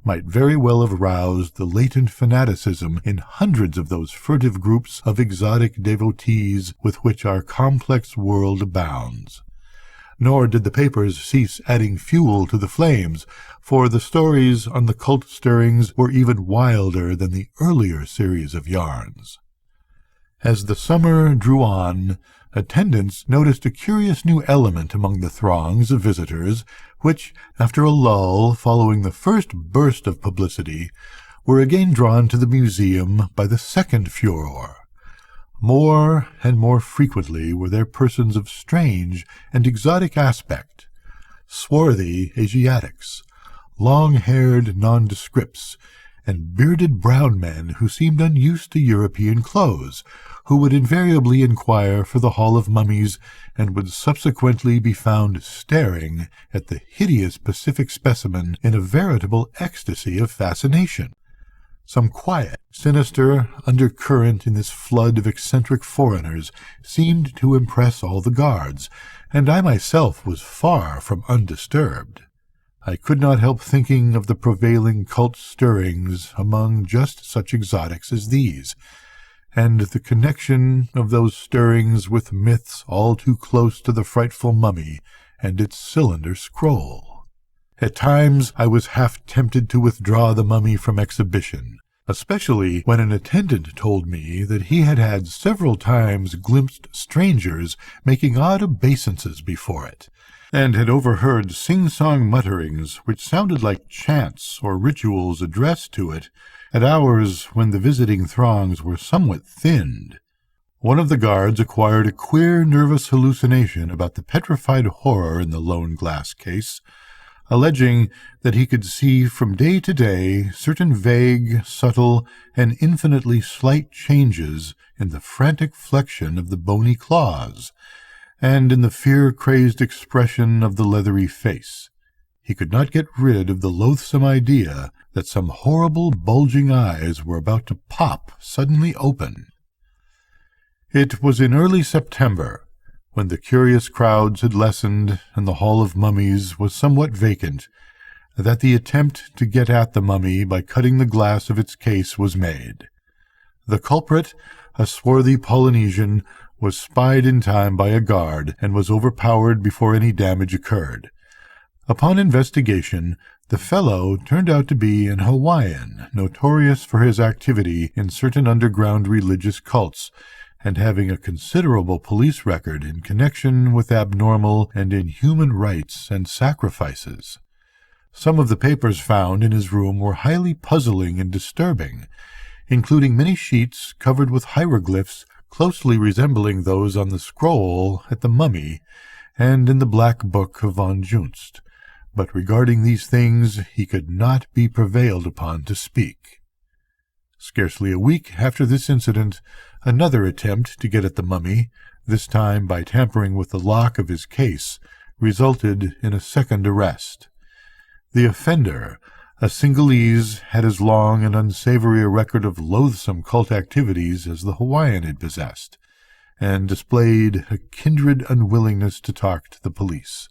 S1: might very well have roused the latent fanaticism in hundreds of those furtive groups of exotic devotees with which our complex world abounds. Nor did the papers cease adding fuel to the flames, for the stories on the cult stirrings were even wilder than the earlier series of yarns. As the summer drew on, attendants noticed a curious new element among the throngs of visitors, which, after a lull following the first burst of publicity, were again drawn to the museum by the second furor. More and more frequently were there persons of strange and exotic aspect, swarthy Asiatics, long-haired nondescripts, and bearded brown men who seemed unused to European clothes, who would invariably inquire for the Hall of Mummies, and would subsequently be found staring at the hideous Pacific specimen in a veritable ecstasy of fascination. Some quiet, sinister undercurrent in this flood of eccentric foreigners seemed to impress all the guards, and I myself was far from undisturbed. I could not help thinking of the prevailing cult stirrings among just such exotics as these, and the connection of those stirrings with myths all too close to the frightful mummy and its cylinder scroll. At times I was half tempted to withdraw the mummy from exhibition, especially when an attendant told me that he had had several times glimpsed strangers making odd obeisances before it, and had overheard sing-song mutterings which sounded like chants or rituals addressed to it at hours when the visiting throngs were somewhat thinned. One of the guards acquired a queer nervous hallucination about the petrified horror in the lone glass case, alleging that he could see from day to day certain vague, subtle, and infinitely slight changes in the frantic flexion of the bony claws, and in the fear-crazed expression of the leathery face. He could not get rid of the loathsome idea that some horrible bulging eyes were about to pop suddenly open. It was in early September, when the curious crowds had lessened and the Hall of Mummies was somewhat vacant, that the attempt to get at the mummy by cutting the glass of its case was made. The culprit, a swarthy Polynesian, was spied in time by a guard and was overpowered before any damage occurred. Upon investigation, The fellow turned out to be an Hawaiian, notorious for his activity in certain underground religious cults, and having a considerable police record in connection with abnormal and inhuman rites and sacrifices. Some of the papers found in his room were highly puzzling and disturbing, including many sheets covered with hieroglyphs closely resembling those on the scroll at the Mummy and in the Black Book of von Junst. But regarding these things he could not be prevailed upon to speak. Scarcely a week after this incident, another attempt to get at the Mummy, this time by tampering with the lock of his case, resulted in a second arrest. The offender, a Singhalese, had as long and unsavory a record of loathsome cult activities as the Hawaiian had possessed, and displayed a kindred unwillingness to talk to the police.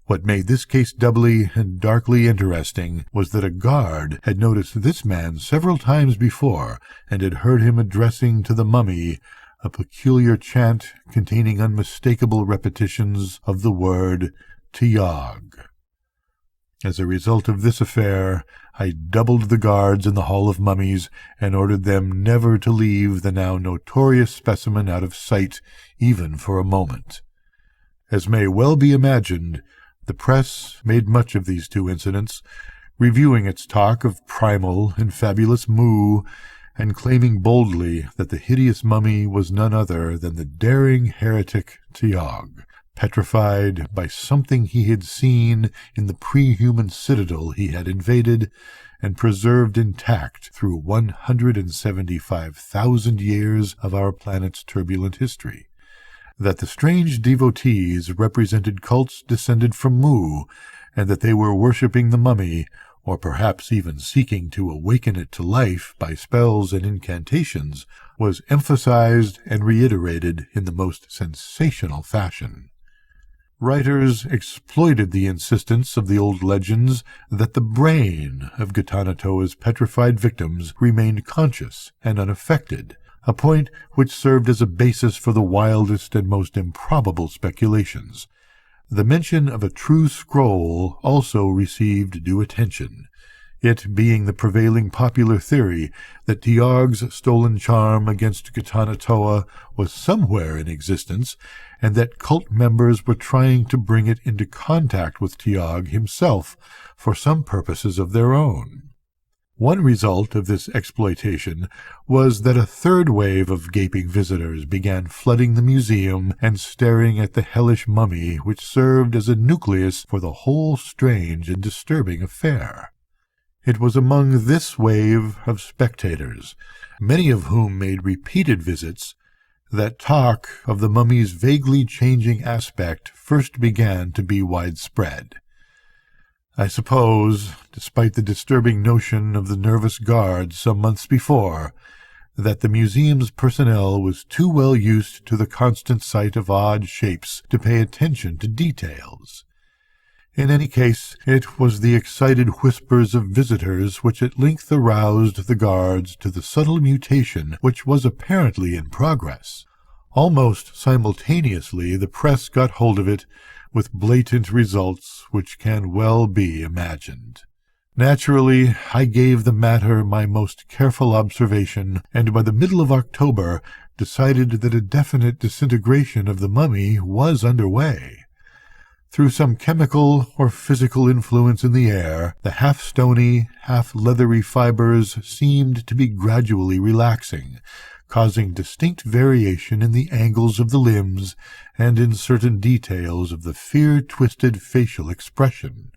S1: What made this case doubly and darkly interesting was that a guard had noticed this man several times before, and had heard him addressing to the Mummy a peculiar chant containing unmistakable repetitions of the word Tiag. As a result of this affair, I doubled the guards in the Hall of Mummies and ordered them never to leave the now notorious specimen out of sight, even for a moment. As may well be imagined, the press made much of these two incidents, reviewing its talk of primal and fabulous Mu, and claiming boldly that the hideous mummy was none other than the daring heretic Tiag, petrified by something he had seen in the pre-human citadel he had invaded and preserved intact through 175,000 years of our planet's turbulent history. That the strange devotees represented cults descended from Mu, and that they were worshipping the mummy, or perhaps even seeking to awaken it to life by spells and incantations, was emphasized and reiterated in the most sensational fashion. Writers exploited the insistence of the old legends that the brain of Gatanatoa's petrified victims remained conscious and unaffected, a point which served as a basis for the wildest and most improbable speculations. The mention of a true scroll also received due attention, it being the prevailing popular theory that Tiag's stolen charm against Gatanatoa was somewhere in existence, and that cult members were trying to bring it into contact with Tiag himself for some purposes of their own. One result of this exploitation was that a third wave of gaping visitors began flooding the museum and staring at the hellish mummy which served as a nucleus for the whole strange and disturbing affair. It was among this wave of spectators, many of whom made repeated visits, that talk of the mummy's vaguely changing aspect first began to be widespread. I suppose, despite the disturbing notion of the nervous guard some months before, that the museum's personnel was too well used to the constant sight of odd shapes to pay attention to details. In any case, it was the excited whispers of visitors which at length aroused the guards to the subtle mutation which was apparently in progress. Almost simultaneously the press got hold of it, with blatant results which can well be imagined. Naturally, I gave the matter my most careful observation, and by the middle of October decided that a definite disintegration of the mummy was under way. Through some chemical or physical influence in the air, the half-stony, half-leathery fibers seemed to be gradually relaxing, causing distinct variation in the angles of the limbs and in certain details of the fear-twisted facial expression.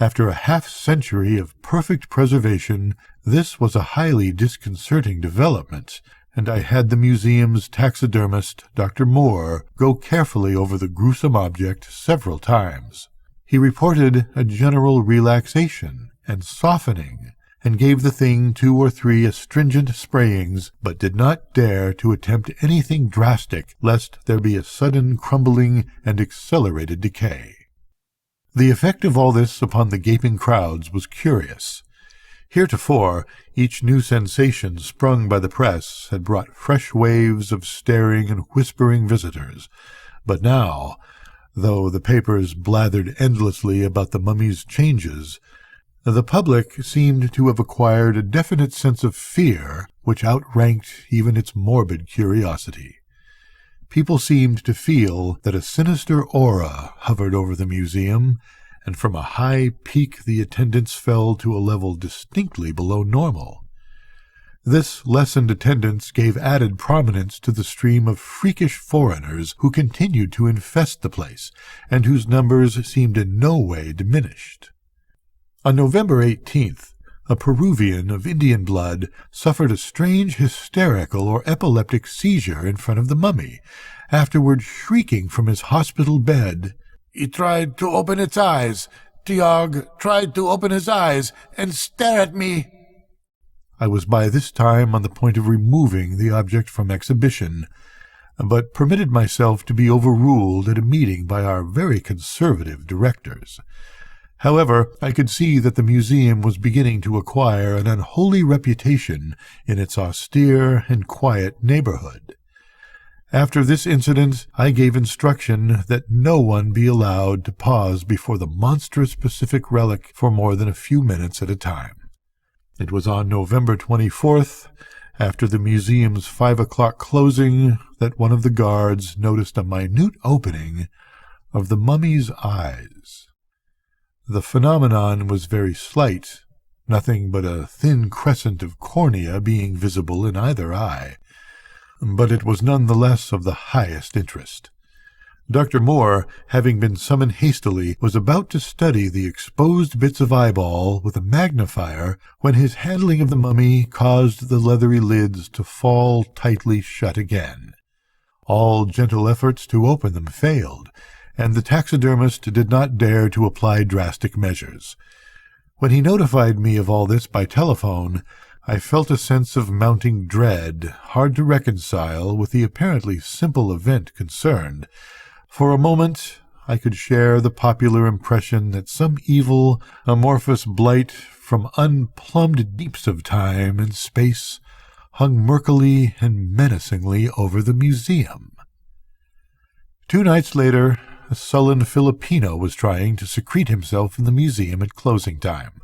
S1: After a half-century of perfect preservation, this was a highly disconcerting development, and I had the museum's taxidermist, Dr. Moore, go carefully over the gruesome object several times. He reported a general relaxation and softening, and gave the thing 2 or 3 astringent sprayings, but did not dare to attempt anything drastic, lest there be a sudden crumbling and accelerated decay. The effect of all this upon the gaping crowds was curious. Heretofore, each new sensation sprung by the press had brought fresh waves of staring and whispering visitors, but now Though the papers blathered endlessly about the mummy's changes, the public seemed to have acquired a definite sense of fear which outranked even its morbid curiosity. People seemed to feel that a sinister aura hovered over the museum, and from a high peak the attendance fell to a level distinctly below normal. This lessened attendance gave added prominence to the stream of freakish foreigners who continued to infest the place, and whose numbers seemed in no way diminished. On November 18th, a Peruvian of Indian blood suffered a strange hysterical or epileptic seizure in front of the mummy, afterward shrieking from his hospital bed, "He tried to open its eyes. Tiag tried to open his eyes and stare at me." I was by this time on the point of removing the object from exhibition, but permitted myself to be overruled at a meeting by our very conservative directors. However, I could see that the museum was beginning to acquire an unholy reputation in its austere and quiet neighborhood. After this incident, I gave instruction that no one be allowed to pause before the monstrous Pacific relic for more than a few minutes at a time. It was on November 24th, after the museum's 5 o'clock closing, that one of the guards noticed a minute opening of the mummy's eyes. The phenomenon was very slight, nothing but a thin crescent of cornea being visible in either eye, but it was none the less of the highest interest. Dr. Moore, having been summoned hastily, was about to study the exposed bits of eyeball with a magnifier when his handling of the mummy caused the leathery lids to fall tightly shut again. All gentle efforts to open them failed, and the taxidermist did not dare to apply drastic measures. When he notified me of all this by telephone, I felt a sense of mounting dread, hard to reconcile with the apparently simple event concerned. For a moment I could share the popular impression that some evil, amorphous blight from unplumbed deeps of time and space hung murkily and menacingly over the museum. 2 nights later, a sullen Filipino was trying to secrete himself in the museum at closing time.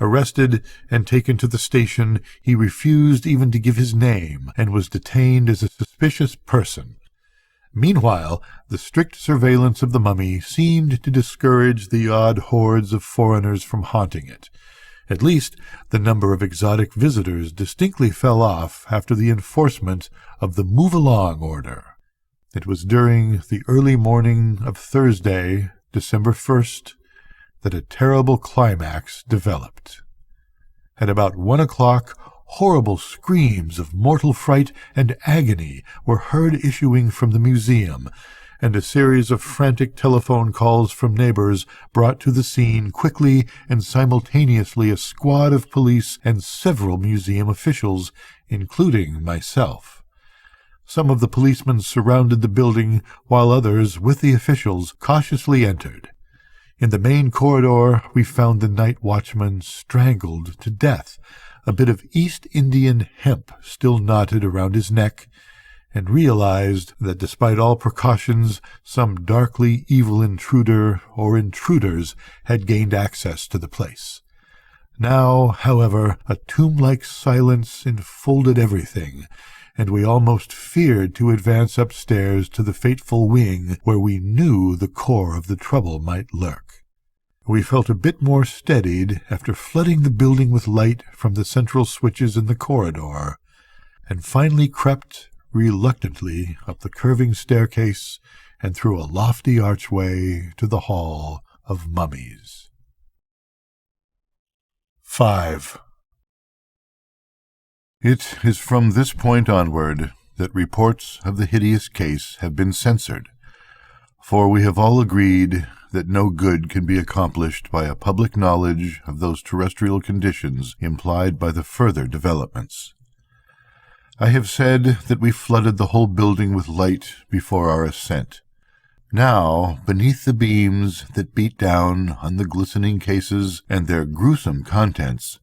S1: Arrested and taken to the station, he refused even to give his name and was detained as a suspicious person. Meanwhile, the strict surveillance of the mummy seemed to discourage the odd hordes of foreigners from haunting it. At least, the number of exotic visitors distinctly fell off after the enforcement of the move-along order. It was during the early morning of Thursday, December 1st, that a terrible climax developed. At about 1 o'clock, horrible screams of mortal fright and agony were heard issuing from the museum, and a series of frantic telephone calls from neighbors brought to the scene quickly and simultaneously a squad of police and several museum officials, including myself. Some of the policemen surrounded the building, while others, with the officials, cautiously entered. In the main corridor we found the night watchman strangled to death, a bit of East Indian hemp still knotted around his neck, and realized that despite all precautions some darkly evil intruder or intruders had gained access to the place. Now, however, a tomb-like silence enfolded everything, and we almost feared to advance upstairs to the fateful wing where we knew the core of the trouble might lurk. We felt a bit more steadied after flooding the building with light from the central switches in the corridor, and finally crept reluctantly up the curving staircase and through a lofty archway to the Hall of Mummies. 5. It is from this point onward that reports of the hideous case have been censored, for we have all agreed that no good can be accomplished by a public knowledge of those terrestrial conditions implied by the further developments. I have said that we flooded the whole building with light before our ascent. Now, beneath the beams that beat down on the glistening cases and their gruesome contents,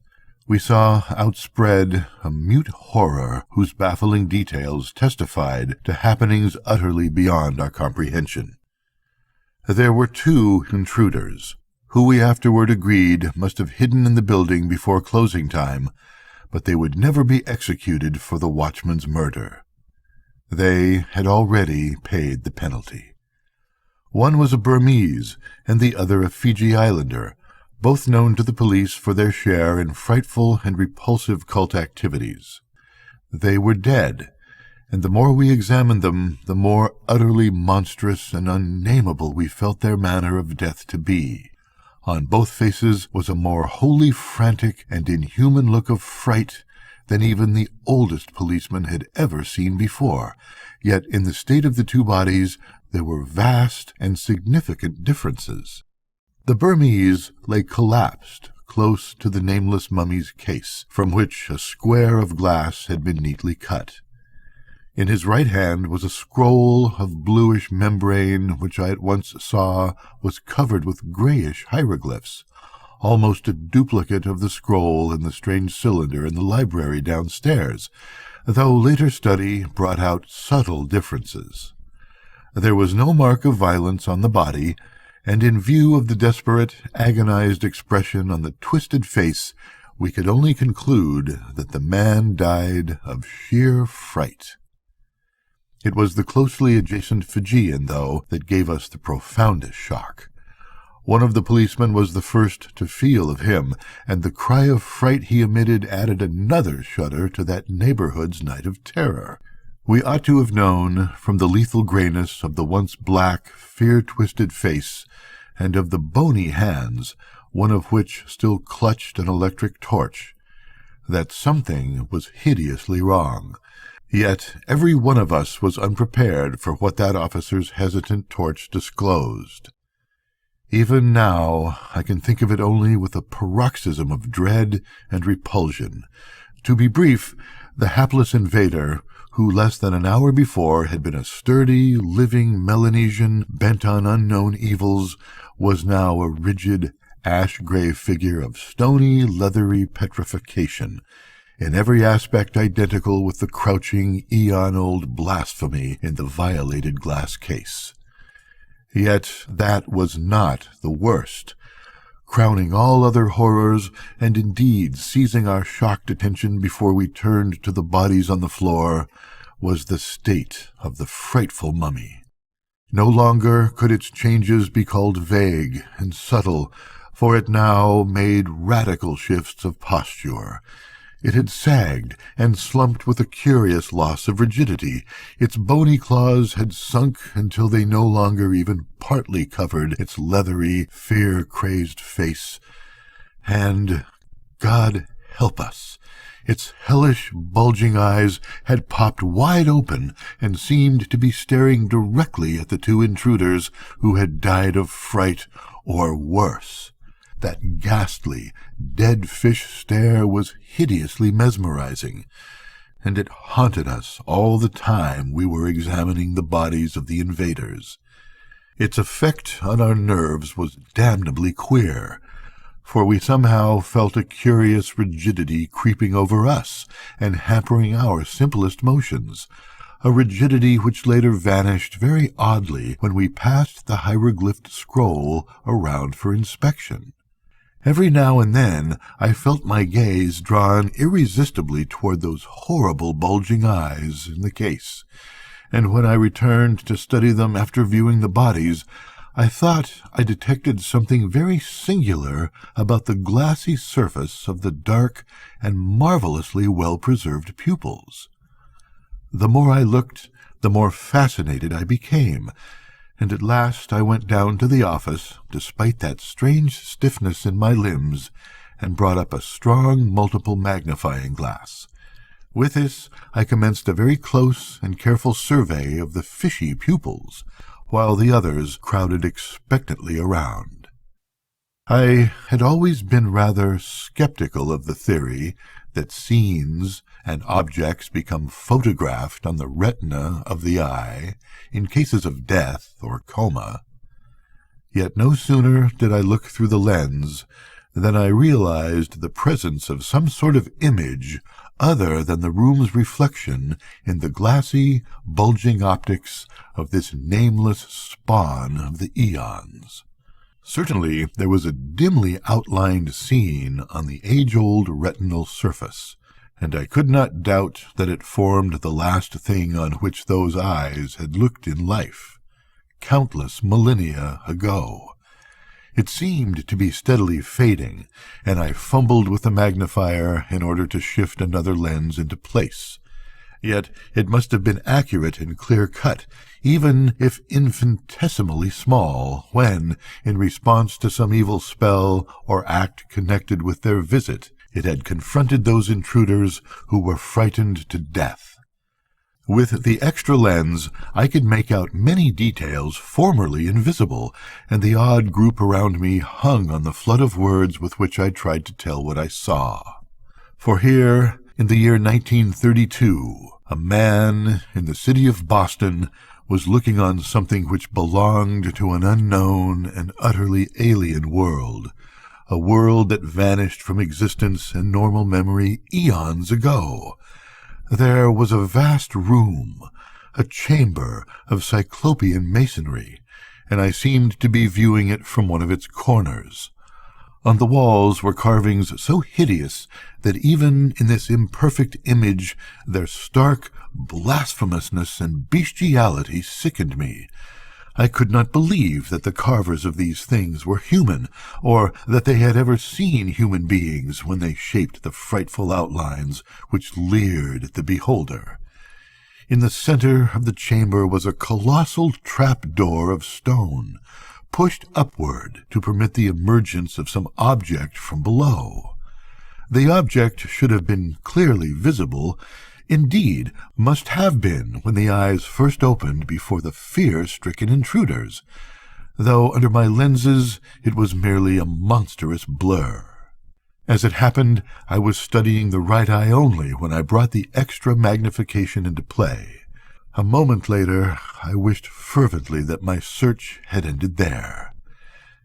S1: we saw outspread a mute horror whose baffling details testified to happenings utterly beyond our comprehension. There were 2 intruders, who we afterward agreed must have hidden in the building before closing time, but they would never be executed for the watchman's murder. They had already paid the penalty. One was a Burmese, and the other a Fiji Islander, both known to the police for their share in frightful and repulsive cult activities. They were dead, and the more we examined them, the more utterly monstrous and unnameable we felt their manner of death to be. On both faces was a more wholly frantic and inhuman look of fright than even the oldest policeman had ever seen before, yet in the state of the 2 bodies there were vast and significant differences. The Burmese lay collapsed close to the nameless mummy's case, from which a square of glass had been neatly cut. In his right hand was a scroll of bluish membrane which I at once saw was covered with grayish hieroglyphs, almost a duplicate of the scroll in the strange cylinder in the library downstairs, though later study brought out subtle differences. There was no mark of violence on the body, and in view of the desperate, agonized expression on the twisted face, we could only conclude that the man died of sheer fright. It was the closely adjacent Fijian, though, that gave us the profoundest shock. One of the policemen was the first to feel of him, and the cry of fright he emitted added another shudder to that neighborhood's night of terror. We ought to have known, from the lethal grayness of the once black, fear-twisted face, and of the bony hands, one of which still clutched an electric torch, that something was hideously wrong. Yet every one of us was unprepared for what that officer's hesitant torch disclosed. Even now I can think of it only with a paroxysm of dread and repulsion. To be brief, the hapless invader, who less than an hour before had been a sturdy, living Melanesian bent on unknown evils, was now a rigid, ash-gray figure of stony, leathery petrification, in every aspect identical with the crouching, eon-old blasphemy in the violated glass case. Yet that was not the worst. Crowning all other horrors, and indeed seizing our shocked attention before we turned to the bodies on the floor, was the state of the frightful mummy. No longer could its changes be called vague and subtle, for it now made radical shifts of posture. It had sagged and slumped with a curious loss of rigidity. Its bony claws had sunk until they no longer even partly covered its leathery, fear-crazed face. And, God help us, its hellish, bulging eyes had popped wide open and seemed to be staring directly at the 2 intruders who had died of fright or worse. That ghastly, dead fish stare was hideously mesmerizing, and it haunted us all the time we were examining the bodies of the invaders. Its effect on our nerves was damnably queer, for we somehow felt a curious rigidity creeping over us and hampering our simplest motions, a rigidity which later vanished very oddly when we passed the hieroglyphed scroll around for inspection. Every now and then I felt my gaze drawn irresistibly toward those horrible bulging eyes in the case, and when I returned to study them after viewing the bodies, I thought I detected something very singular about the glassy surface of the dark and marvelously well-preserved pupils. The more I looked, the more fascinated I became, and at last I went down to the office, despite that strange stiffness in my limbs, and brought up a strong multiple magnifying glass. With this I commenced a very close and careful survey of the fishy pupils, while the others crowded expectantly around. I had always been rather skeptical of the theory that scenes and objects become photographed on the retina of the eye in cases of death or coma. Yet no sooner did I look through the lens Then I realized the presence of some sort of image other than the room's reflection in the glassy, bulging optics of this nameless spawn of the AEONS. Certainly there was a dimly outlined scene on the age-old retinal surface, and I could not doubt that it formed the last thing on which those eyes had looked in life, countless millennia ago. It seemed to be steadily fading, and I fumbled with the magnifier in order to shift another lens into place. Yet it must have been accurate and clear-cut, even if infinitesimally small, when, in response to some evil spell or act connected with their visit, it had confronted those intruders who were frightened to death. With the extra lens, I could make out many details formerly invisible, and the odd group around me hung on the flood of words with which I tried to tell what I saw. For here, in the year 1932, a man in the city of Boston was looking on something which belonged to an unknown and utterly alien world, a world that vanished from existence and normal memory eons ago. There was a vast room, a chamber of cyclopean masonry, and I seemed to be viewing it from one of its corners. On the walls were carvings so hideous that even in this imperfect image their stark blasphemousness and bestiality sickened me. I could not believe that the carvers of these things were human, or that they had ever seen human beings when they shaped the frightful outlines which leered at the beholder. In the center of the chamber was a colossal trap-door of stone, pushed upward to permit the emergence of some object from below. The object should have been clearly visible, indeed, must have been when the eyes first opened before the fear-stricken intruders, though under my lenses it was merely a monstrous blur. As it happened, I was studying the right eye only when I brought the extra magnification into play. A moment later, I wished fervently that my search had ended there.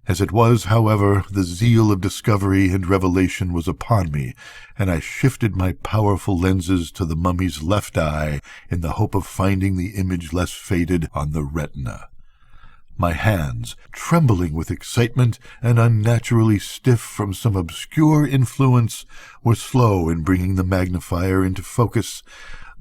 S1: As it was, however, the zeal of discovery and revelation was upon me, and I shifted my powerful lenses to the mummy's left eye in the hope of finding the image less faded on the retina. My hands, trembling with excitement and unnaturally stiff from some obscure influence, were slow in bringing the magnifier into focus,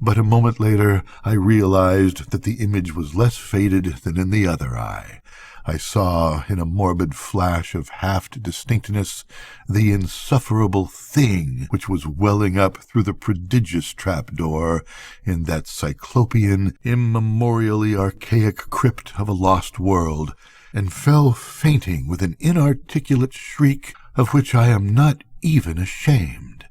S1: but a moment later I realized that the image was less faded than in the other eye. I saw, in a morbid flash of half-distinctness, the insufferable thing which was welling up through the prodigious trap-door in that cyclopean, immemorially archaic crypt of a lost world, and fell fainting with an inarticulate shriek of which I am not even ashamed.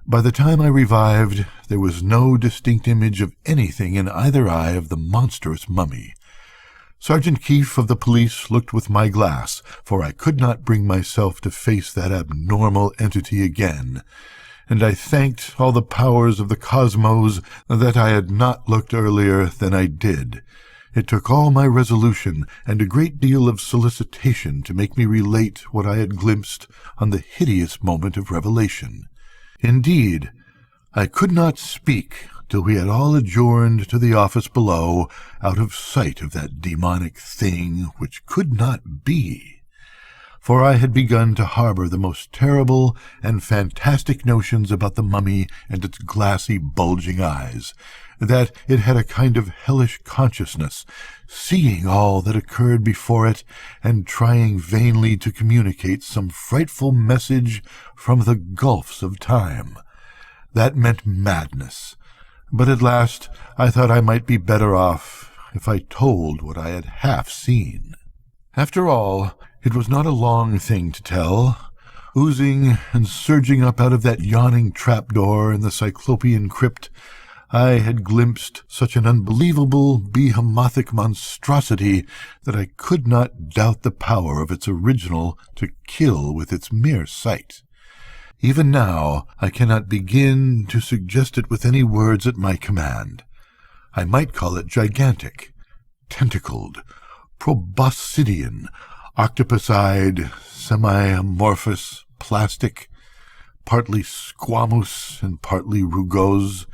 S1: By the time I revived, there was no distinct image of anything in either eye of the monstrous mummy. Sergeant Keefe of the police looked with my glass, for I could not bring myself to face that abnormal entity again, and I thanked all the powers of the cosmos that I had not looked earlier than I did. It took all my resolution and a great deal of solicitation to make me relate what I had glimpsed on the hideous moment of revelation. Indeed, I could not speak till we had all adjourned to the office below, out of sight of that demonic thing which could not be. For I had begun to harbor the most terrible and fantastic notions about the mummy and its glassy, bulging eyes, that it had a kind of hellish consciousness, seeing all that occurred before it, and trying vainly to communicate some frightful message from the gulfs of time. That meant madness. But at last I thought I might be better off if I told what I had half seen. After all, it was not a long thing to tell. Oozing and surging up out of that yawning trapdoor in the cyclopean crypt, I had glimpsed such an unbelievable behemothic monstrosity that I could not doubt the power of its original to kill with its mere sight. Even now I cannot begin to suggest it with any words at my command. I might call it gigantic, tentacled, proboscidean, octopus-eyed, semi-amorphous, plastic, partly squamous and partly rugose.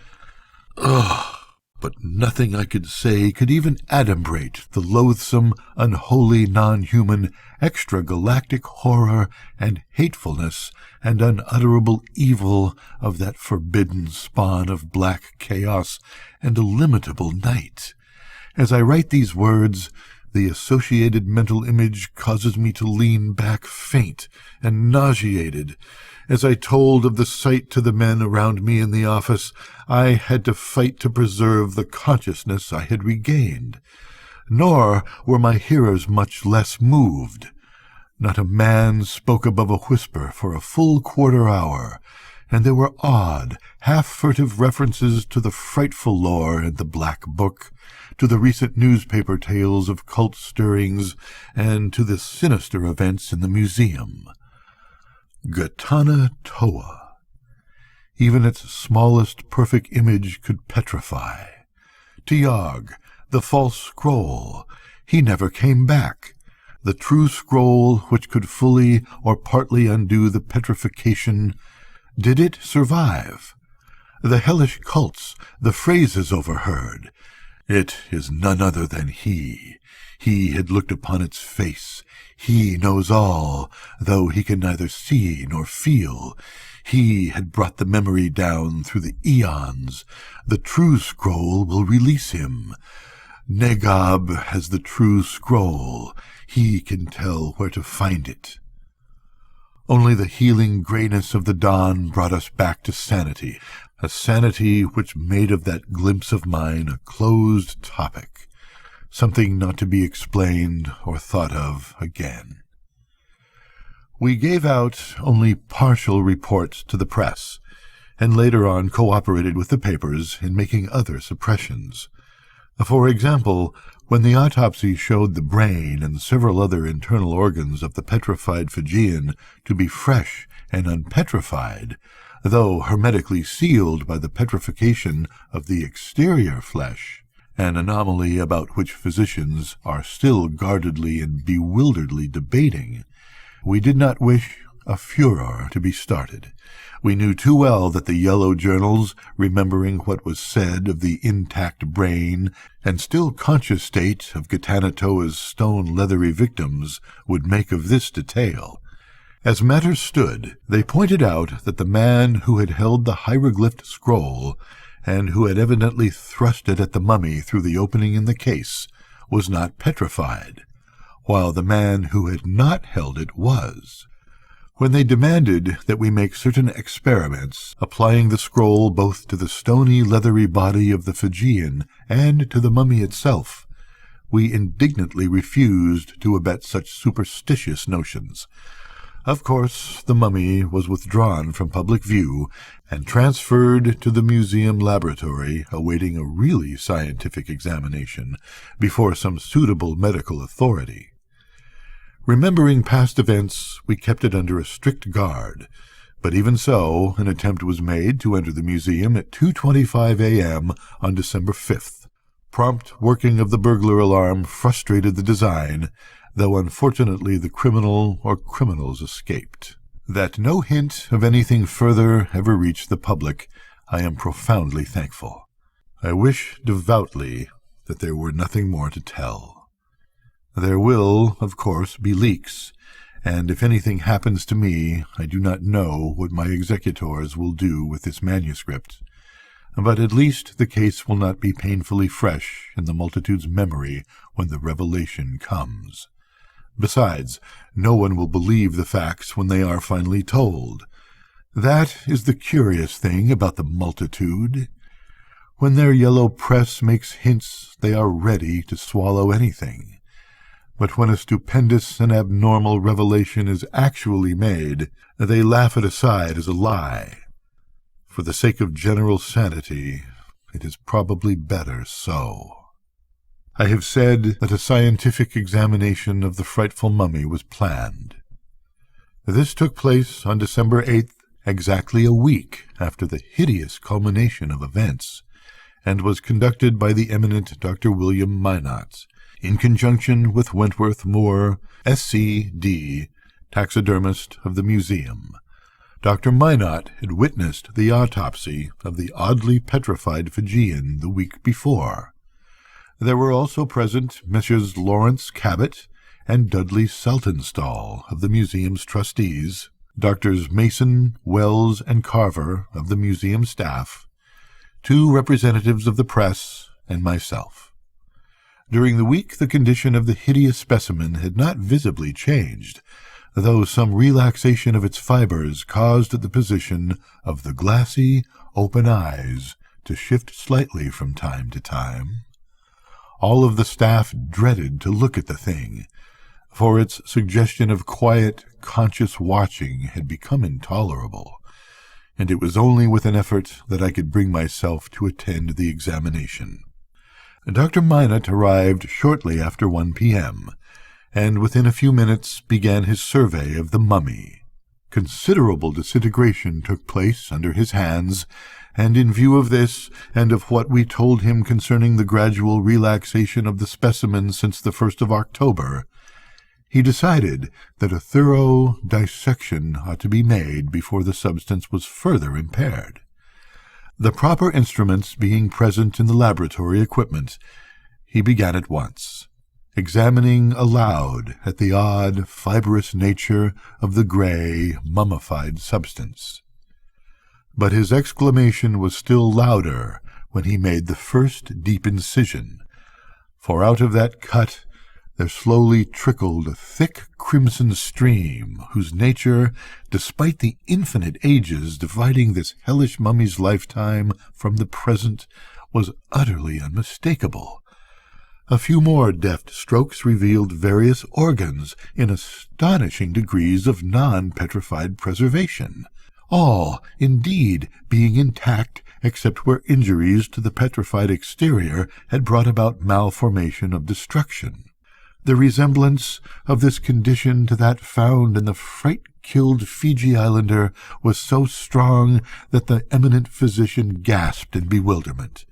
S1: Ugh! But nothing I could say could even adumbrate the loathsome, unholy, non-human, extragalactic horror and hatefulness and unutterable evil of that forbidden spawn of black chaos and illimitable night. As I write these words, the associated mental image causes me to lean back faint and nauseated. As I told of the sight to the men around me in the office, I had to fight to preserve the consciousness I had regained. Nor were my hearers much less moved. Not a man spoke above a whisper for a full quarter-hour, and there were odd, half-furtive references to the frightful lore in the Black Book, to the recent newspaper tales of cult stirrings, and to the sinister events in the museum. Gatana Toa. Even its smallest perfect image could petrify. Tiag, the false scroll. He never came back. The true scroll which could fully or partly undo the petrification. Did it survive? The hellish cults, the phrases overheard. It is none other than he. He had looked upon its face. He knows all, though he can neither see nor feel. He had brought the memory down through the AEONS. The true scroll will release him. Negab has the true scroll. He can tell where to find it. Only the healing grayness of the dawn brought us back to sanity, a sanity which made of that glimpse of mine a closed topic, something not to be explained or thought of again. We gave out only partial reports to the press, and later on cooperated with the papers in making other suppressions. For example, when the autopsy showed the brain and several other internal organs of the petrified Fijian to be fresh and unpetrified, though hermetically sealed by the petrification of the exterior flesh, an anomaly about which physicians are still guardedly and bewilderedly debating, we did not wish a furor to be started. We knew too well that the yellow journals, remembering what was said of the intact brain and still conscious state of Gatanatoa's stone-leathery victims, would make of this detail. As matters stood, they pointed out that the man who had held the hieroglyphed scroll, and who had evidently thrust it at the mummy through the opening in the case, was not petrified, while the man who had not held it was. When they demanded that we make certain experiments, applying the scroll both to the stony, leathery body of the Fijian and to the mummy itself, we indignantly refused to abet such superstitious notions. Of course, the mummy was withdrawn from public view and transferred to the museum laboratory, awaiting a really scientific examination before some suitable medical authority. Remembering past events, we kept it under a strict guard, but even so, an attempt was made to enter the museum at 2:25 a.m. on December 5th. Prompt working of the burglar alarm frustrated the design, though unfortunately the criminal or criminals escaped. That no hint of anything further ever reached the public, I am profoundly thankful. I wish devoutly that there were nothing more to tell. There will, of course, be leaks, and if anything happens to me, I do not know what my executors will do with this manuscript. But at least the case will not be painfully fresh in the multitude's memory when the revelation comes. Besides, no one will believe the facts when they are finally told. That is the curious thing about the multitude. When their yellow press makes hints, they are ready to swallow anything. But when a stupendous and abnormal revelation is actually made, they laugh it aside as a lie. For the sake of general sanity, it is probably better so. I have said that a scientific examination of the frightful mummy was planned. This took place on December 8th, exactly a week after the hideous culmination of events, and was conducted by the eminent Dr. William Minot, in conjunction with Wentworth Moore, S.C.D., taxidermist of the museum. Dr. Minot had witnessed the autopsy of the oddly petrified Fijian the week before. There were also present Messrs. Lawrence Cabat and Dudley Saltonstall of the museum's trustees, Doctors Mason, Wells, and Carver of the museum staff, 2 representatives of the press, and myself. During the week the condition of the hideous specimen had not visibly changed, though some relaxation of its fibers caused the position of the glassy, open eyes to shift slightly from time to time. All of the staff dreaded to look at the thing, for its suggestion of quiet, conscious watching had become intolerable, and it was only with an effort that I could bring myself to attend the examination. Dr. Minot arrived shortly after 1 p.m., and within a few minutes began his survey of the mummy. Considerable disintegration took place under his hands, and in view of this, and of what we told him concerning the gradual relaxation of the specimen since the 1st of October, he decided that a thorough dissection ought to be made before the substance was further impaired. The proper instruments being present in the laboratory equipment, he began at once, examining aloud at the odd, fibrous nature of the gray, mummified substance. But his exclamation was still louder when he made the first deep incision, for out of that cut there slowly trickled a thick crimson stream, whose nature, despite the infinite ages dividing this hellish mummy's lifetime from the present, was utterly unmistakable. A few more deft strokes revealed various organs in astonishing degrees of non-petrified preservation, all, indeed, being intact except where injuries to the petrified exterior had brought about malformation of destruction. The resemblance of this condition to that found in the fright-killed Fiji Islander was so strong that the eminent physician gasped in bewilderment.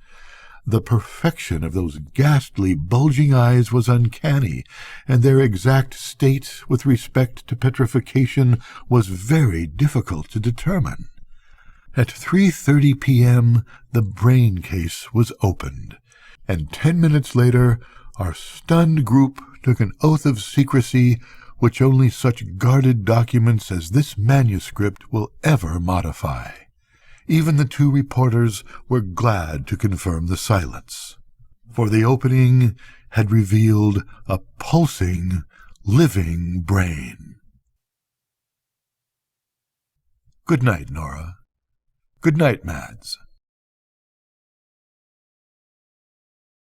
S1: The perfection of those ghastly, bulging eyes was uncanny, and their exact state with respect to petrification was very difficult to determine. At 3:30 p.m. the brain case was opened, and 10 minutes later our stunned group took an oath of secrecy which only such guarded documents as this manuscript will ever modify. Even the 2 reporters were glad to confirm the silence, for the opening had revealed a pulsing, living brain. Good night, Nora. Good night, Mads.